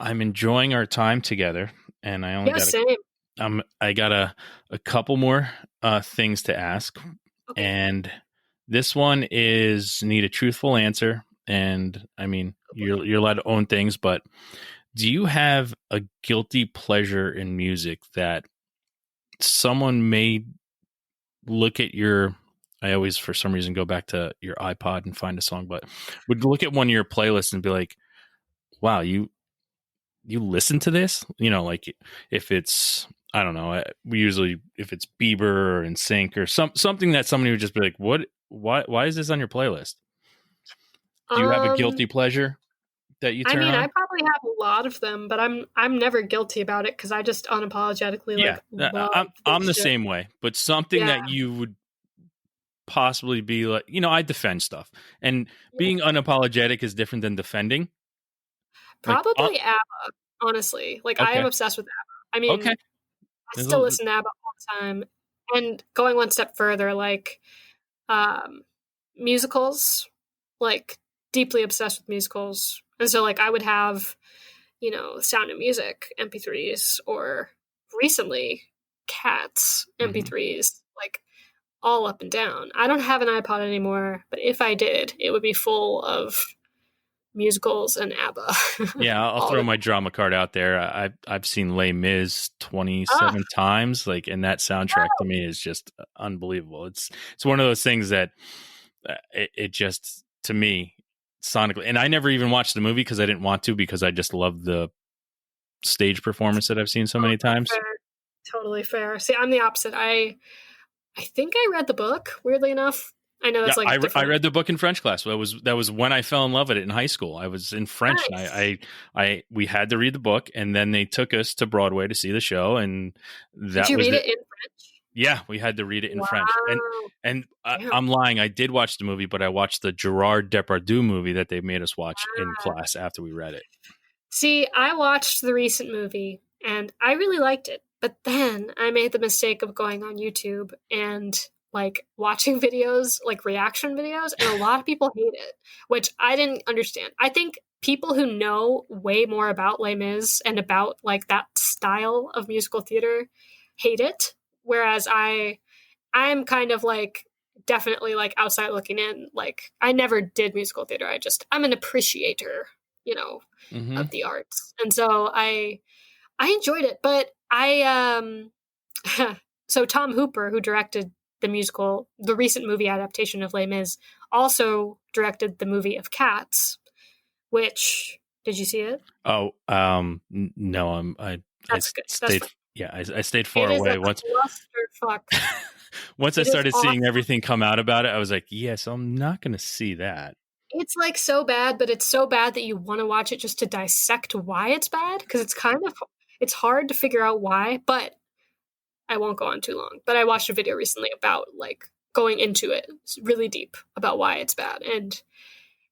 I'm enjoying our time together, and I only I got a couple more things to ask. Okay. And this one need a truthful answer. And I mean, you're allowed to own things, but do you have a guilty pleasure in music that someone may look at I always, for some reason, go back to your iPod and find a song, but would look at one of your playlists and be like, wow, you listen to this? You know, like if it's, I don't know, if it's Bieber or NSYNC or something that somebody would just be like, why is this on your playlist? Do you have a guilty pleasure that you turn on? I probably have a lot of them, but I'm never guilty about it because I just unapologetically I'm the same way, but something that you would possibly be like, I defend stuff, and being unapologetic is different than defending. Probably ABBA, honestly. Like, okay. I am obsessed with ABBA. I mean, I still listen to ABBA all the time. And going one step further, like musicals, like deeply obsessed with musicals. And so like I would have, Sound of Music MP3s, or recently Cats MP3s, like all up and down. I don't have an iPod anymore, but if I did, it would be full of musicals and ABBA. Yeah, I'll throw my drama card out there. I've seen Les Mis 27 times, like, and that soundtrack to me is just unbelievable. It's one of those things that it just, to me, sonically, and I never even watched the movie because I didn't want to, because I just love the stage performance that I've seen so many times. Fair. Totally fair. See, I'm the opposite. I think I read the book, weirdly enough. I know that's I read the book in French class. That was when I fell in love with it in high school. I was in French. Nice. And we had to read the book, and then they took us to Broadway to see the show. And did you read it in French? Yeah, we had to read it in French. And I'm lying. I did watch the movie, but I watched the Gerard Depardieu movie that they made us watch in class after we read it. See, I watched the recent movie, and I really liked it. But then I made the mistake of going on YouTube and like watching videos, like reaction videos, and a lot of people hate it, which I didn't understand. I think people who know way more about Les Mis and about like that style of musical theater hate it, whereas I'm kind of like definitely like outside looking in. Like I never did musical theater. I'm an appreciator, of the arts, and so I enjoyed it. But so Tom Hooper, who directed the recent movie adaptation of Les Mis, also directed the movie of Cats, which, did you see it? Oh, no, That's good. I stayed far away. Once I started seeing everything come out about it, I was like, yes, I'm not going to see that. It's like so bad, but it's so bad that you want to watch it just to dissect why it's bad, because it's hard to figure out why, but I won't go on too long. But I watched a video recently about like going into it really deep about why it's bad. And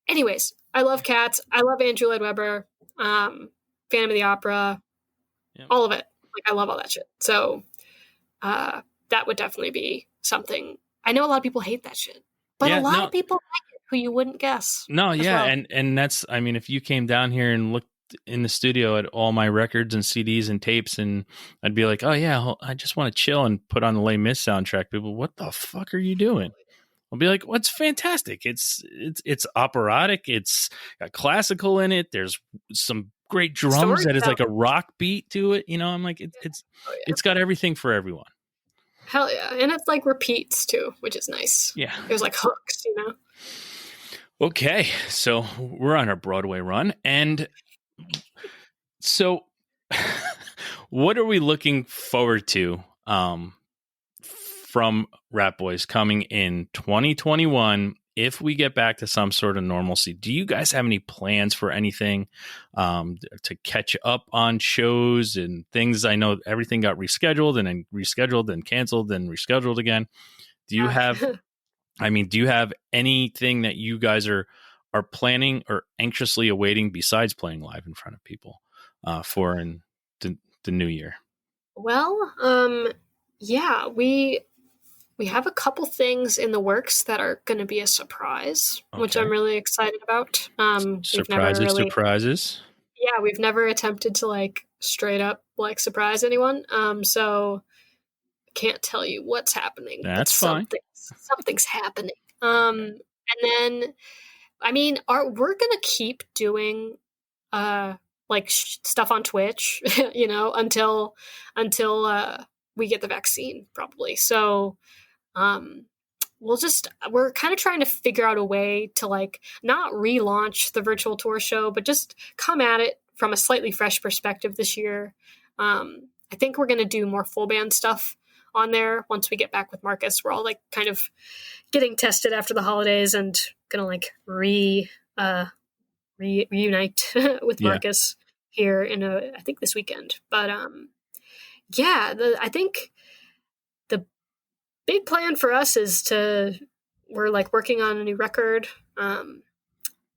anyways, I love Cats. I love Andrew Lloyd Webber, Phantom of the Opera, all of it. Like I love all that shit. So that would definitely be something. I know a lot of people hate that shit, but a lot of people like it who you wouldn't guess. No, yeah, well. And that's, I mean, if you came down here and looked in the studio at all my records and CDs and tapes, and I'd be like, "Oh yeah, I just want to chill and put on the Les Mis soundtrack." People, what the fuck are you doing? I'll be like, "Well, it's fantastic. It's operatic. It's got classical in it. There's some great drums that is like a rock beat to it. You know, I'm like, it's got everything for everyone." Hell yeah. And it's like repeats too, which is nice. Yeah. There's like hooks, you know? Okay. So we're on our Broadway run. And so what are we looking forward to from RATBOYS coming in 2021 if we get back to some sort of normalcy? Do you guys have any plans for anything to catch up on shows and things? I know everything got rescheduled and then rescheduled and canceled and rescheduled again. Do you have do you have anything that you guys are planning or anxiously awaiting besides playing live in front of people for in the new year? Well, yeah, we have a couple things in the works that are going to be a surprise, which I'm really excited about. Surprises. Yeah, we've never attempted to like straight up like surprise anyone. So can't tell you what's happening. That's fine. Something's happening. And then, I mean, we're gonna keep doing like stuff on Twitch, you know, until we get the vaccine, probably. So, we're kind of trying to figure out a way to like not relaunch the virtual tour show, but just come at it from a slightly fresh perspective this year. I think we're gonna do more full band stuff on there once we get back with Marcus. We're all like kind of getting tested after the holidays and gonna like reunite with Marcus here in I think this weekend. But I think the big plan for us is we're like working on a new record.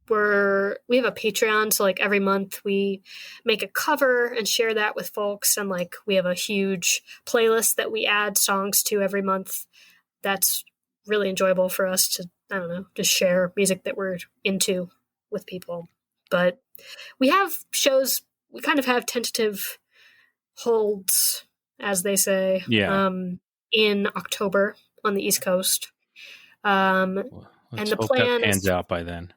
We have a Patreon, so like every month we make a cover and share that with folks, and like we have a huge playlist that we add songs to every month. That's really enjoyable for us to, I don't know, just share music that we're into with people. But we have shows, we kind of have tentative holds, as they say, in October on the East Coast. And the plan that pans out by then.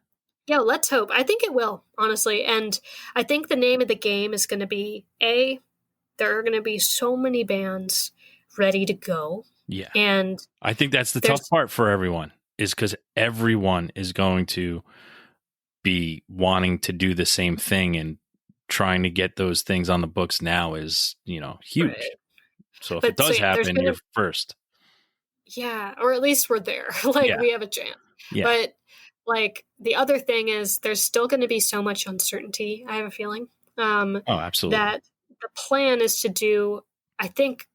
Yeah, let's hope. I think it will, honestly. And I think the name of the game is going to be there are going to be so many bands ready to go. Yeah. And I think that's the tough part for everyone, is because everyone is going to be wanting to do the same thing, and trying to get those things on the books now is, you know, huge. Right. So if it does happen, you're first. Yeah, or at least we're there. We have a chance. Yeah. But like the other thing is there's still going to be so much uncertainty, I have a feeling. Absolutely. That the plan is to do, I think,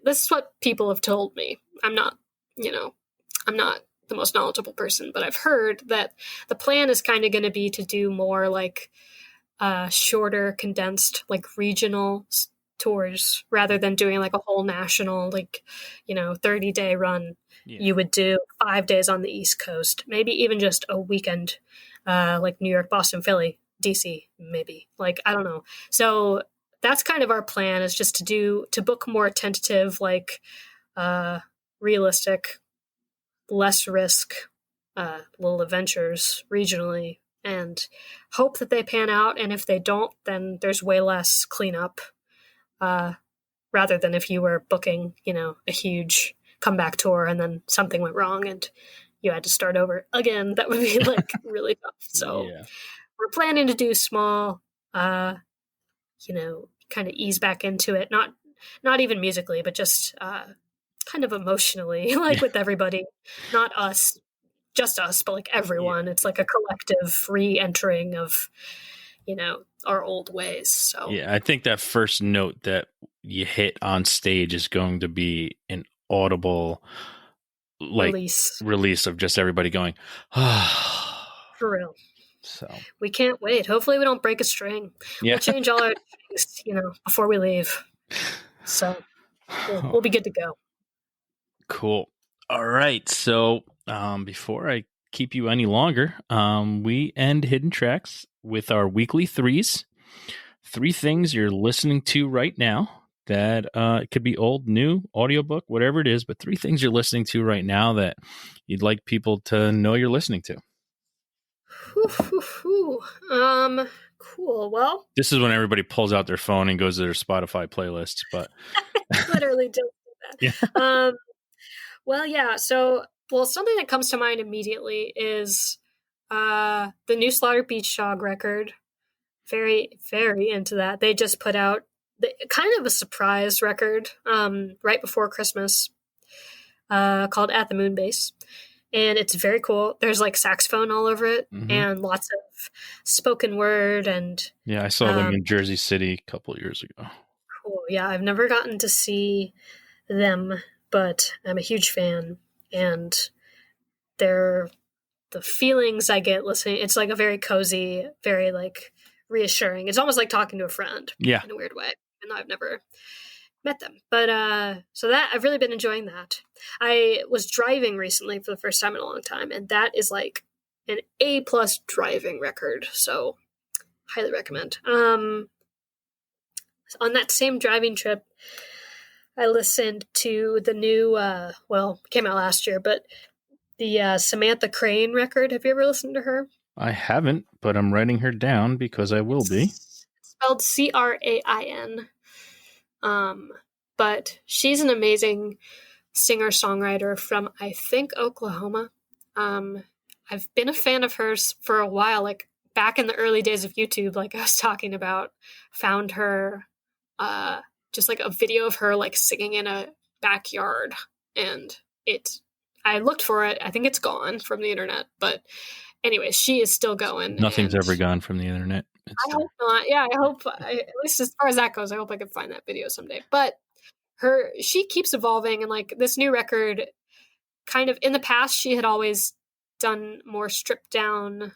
this is what people have told me. I'm not the most knowledgeable person, but I've heard that the plan is kind of going to be to do more like shorter, condensed, like regional tours rather than doing like a whole national, 30-day run. Yeah. You would do 5 days on the East Coast, maybe even just a weekend, like New York, Boston, Philly, DC, maybe. Like, I don't know. So that's kind of our plan, is just to book more tentative, like realistic, less risk little adventures regionally, and hope that they pan out. And if they don't, then there's way less cleanup, rather than if you were booking, a huge comeback tour and then something went wrong and you had to start over again. That would be like really tough. So we're planning to do small, kind of ease back into it. Not even musically, but just kind of emotionally, like with everybody, not us, just us, but like everyone. It's like a collective re-entering of, our old ways. So I think that first note that you hit on stage is going to be an audible release of just everybody going, for real. So we can't wait. Hopefully we don't break a string. We'll change all our things, before we leave. So we'll be good to go. Cool. All right. So before I keep you any longer, we end Hidden Tracks with our weekly threes. 3 things you're listening to right now that it could be old, new, audiobook, whatever it is, but 3 things you're listening to right now that you'd like people to know you're listening to. Cool. Well, this is when everybody pulls out their phone and goes to their Spotify playlists, but literally don't do that. Yeah. Well, yeah. So, something that comes to mind immediately is the new Slaughter Beach Dog record. Very, very into that. They just put out kind of a surprise record right before Christmas called At the Moon Base. And it's very cool. There's like saxophone all over it and lots of spoken word. And yeah, I saw them in Jersey City a couple of years ago. Cool. Yeah, I've never gotten to see them, but I'm a huge fan. And the feelings I get listening, it's like a very cozy, very like reassuring. It's almost like talking to a friend in a weird way, even though I've never met them. But so that I've really been enjoying that. I was driving recently for the first time in a long time, and that is like an A+ driving record. So highly recommend. On that same driving trip, I listened to the new came out last year, but the Samantha Crane record. Have you ever listened to her? I haven't, but I'm writing her down because I will be. It's spelled Crain. But she's an amazing singer-songwriter from, I think, Oklahoma. I've been a fan of hers for a while, like back in the early days of YouTube, like I was talking about, found her, just like a video of her like singing in a backyard. And I looked for it. I think it's gone from the internet, but anyway, she is still going. Nothing's ever gone from the internet. I hope not. Yeah, I hope, at least as far as that goes, I hope I can find that video someday. But she keeps evolving, and like this new record, kind of in the past, she had always done more stripped down,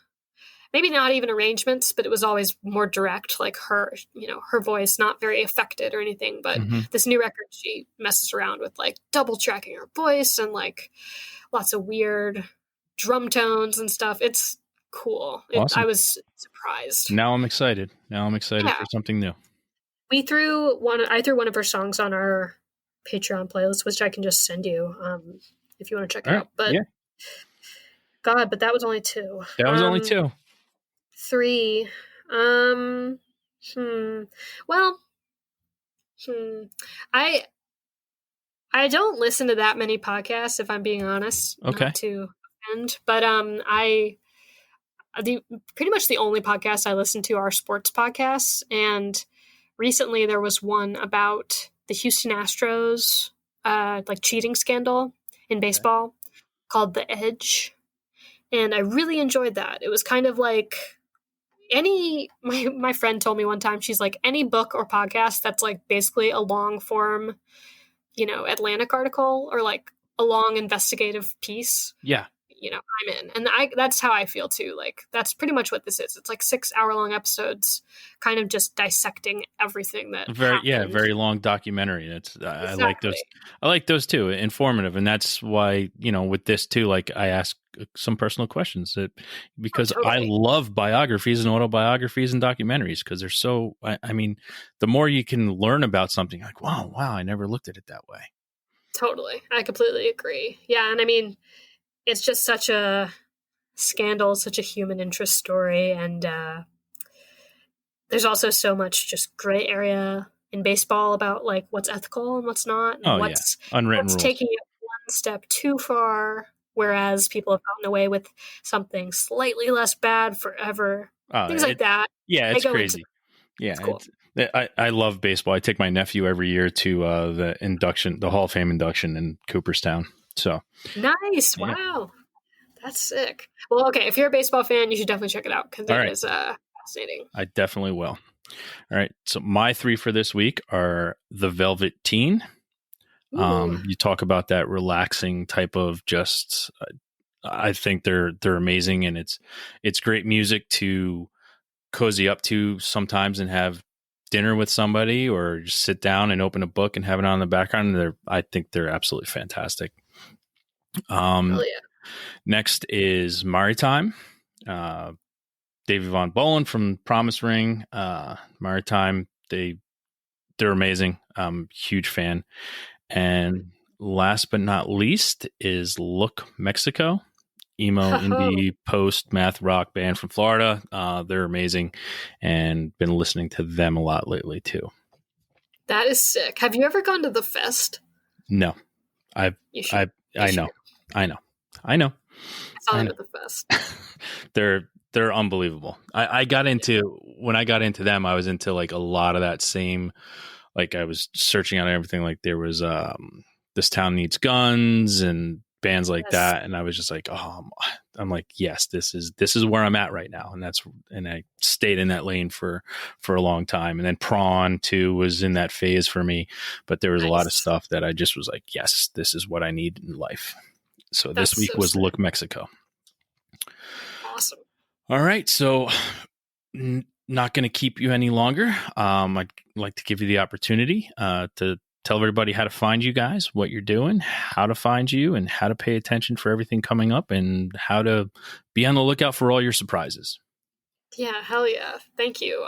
maybe not even arrangements, but it was always more direct, like her voice, not very affected or anything. But this new record, she messes around with like double tracking her voice and like lots of weird drum tones and stuff. It's cool. Awesome. I was surprised. Now I'm excited. For something new. I threw one of her songs on our Patreon playlist, which I can just send you if you want to check it out. But yeah. God, but that was only 2. That was only 2. 3. I don't listen to that many podcasts, if I'm being honest. Okay. Not to offend, but pretty much the only podcasts I listen to are sports podcasts, and recently there was one about the Houston Astros like cheating scandal in baseball called The Edge, and I really enjoyed that. It was kind of like my friend told me one time, she's like, any book or podcast that's like basically a long form, Atlantic article or like a long investigative piece. Yeah. I'm in. And that's how I feel too. Like that's pretty much what this is. It's like 6-hour-long episodes kind of just dissecting everything that happened. Very long documentary. Exactly. I like those too. Informative. And that's why, with this too, like I ask some personal questions because I love biographies and autobiographies and documentaries because they're so, the more you can learn about something, like, wow, I never looked at it that way. Totally. I completely agree. Yeah. And it's just such a scandal, such a human interest story. And there's also so much just gray area in baseball about like what's ethical and what's not. And what's unwritten rules. Taking it one step too far, whereas people have gotten away with something slightly less bad forever. Things like that. Yeah, it's crazy. It's cool. I love baseball. I take my nephew every year to the Hall of Fame induction in Cooperstown. So nice. Yeah. Wow. That's sick. Well, okay. If you're a baseball fan, you should definitely check it out because it is fascinating. I definitely will. All right. So my 3 for this week are The Velvet Teen. You talk about that relaxing type of just, I think they're amazing, and it's great music to cozy up to sometimes and have dinner with somebody or just sit down and open a book and have it on in the background. I think they're absolutely fantastic. Next is Maritime. Davey Von Bolen from Promise Ring, Maritime. They're amazing. I'm a huge fan. And last but not least is Look Mexico, emo indie post math rock band from Florida. They're amazing, and been listening to them a lot lately too. That is sick. Have you ever gone to the fest? No, I know. I saw them at the fest. They're unbelievable. I got into when I got into them, I was into like a lot of that same, like I was searching on everything. Like there was This Town Needs Guns and bands like that, and I was just like, oh, I'm like, yes, this is where I'm at right now, and I stayed in that lane for a long time. And then Prawn too was in that phase for me, but there was a lot of stuff that I just was like, yes, this is what I need in life. So this week was sick. Look Mexico. Awesome. All right, so not going to keep you any longer. I'd like to give you the opportunity to tell everybody how to find you guys, what you're doing, how to find you, and how to pay attention for everything coming up, and how to be on the lookout for all your surprises. Yeah, hell yeah. Thank you.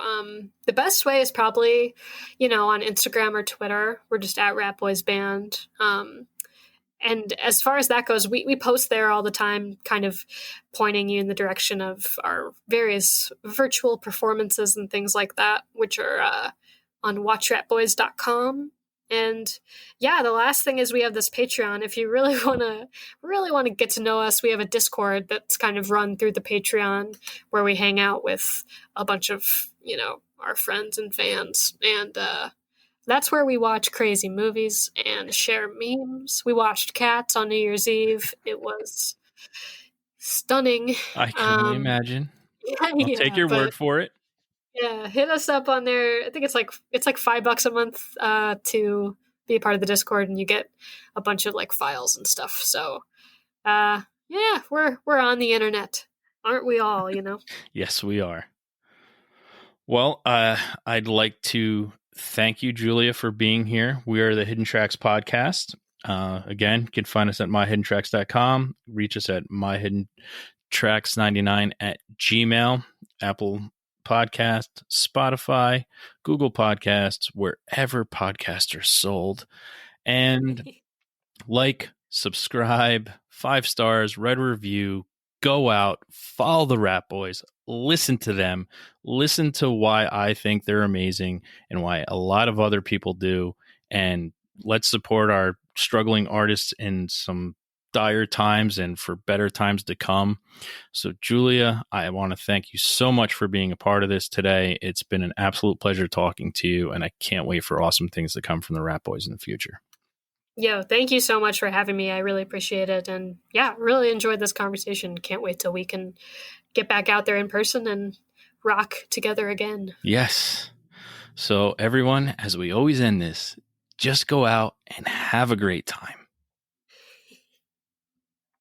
The best way is probably, on Instagram or Twitter. We're just at RATBOYS Band. And as far as that goes, we post there all the time, kind of pointing you in the direction of our various virtual performances and things like that, which are on watchratboys.com. And yeah, the last thing is we have this Patreon. If you really want to get to know us, we have a Discord that's kind of run through the Patreon where we hang out with a bunch of, our friends and fans. And that's where we watch crazy movies and share memes. We watched Cats on New Year's Eve. It was stunning. I can only imagine. I'll take your word for it. Yeah, hit us up on there. I think it's like $5 a month to be a part of the Discord, and you get a bunch of like files and stuff. So, yeah, we're on the internet, aren't we all? Yes, we are. Well, I'd like to thank you, Julia, for being here. We are the Hidden Tracks podcast. Again, you can find us at myhiddentracks.com. Reach us at myhiddentracks99 at Gmail, Apple Podcast, Spotify, Google Podcasts, wherever podcasts are sold. And subscribe, 5 stars, write a review, go out, follow the RATBOYS, listen to them, listen to why I think they're amazing and why a lot of other people do. And let's support our struggling artists in some dire times and for better times to come. So Julia, I want to thank you so much for being a part of this today. It's been an absolute pleasure talking to you, and I can't wait for awesome things to come from the RATBOYS in the future. Yo, thank you so much for having me. I really appreciate it. And yeah, really enjoyed this conversation. Can't wait till we can get back out there in person and rock together again. Yes. So everyone, as we always end this, just go out and have a great time.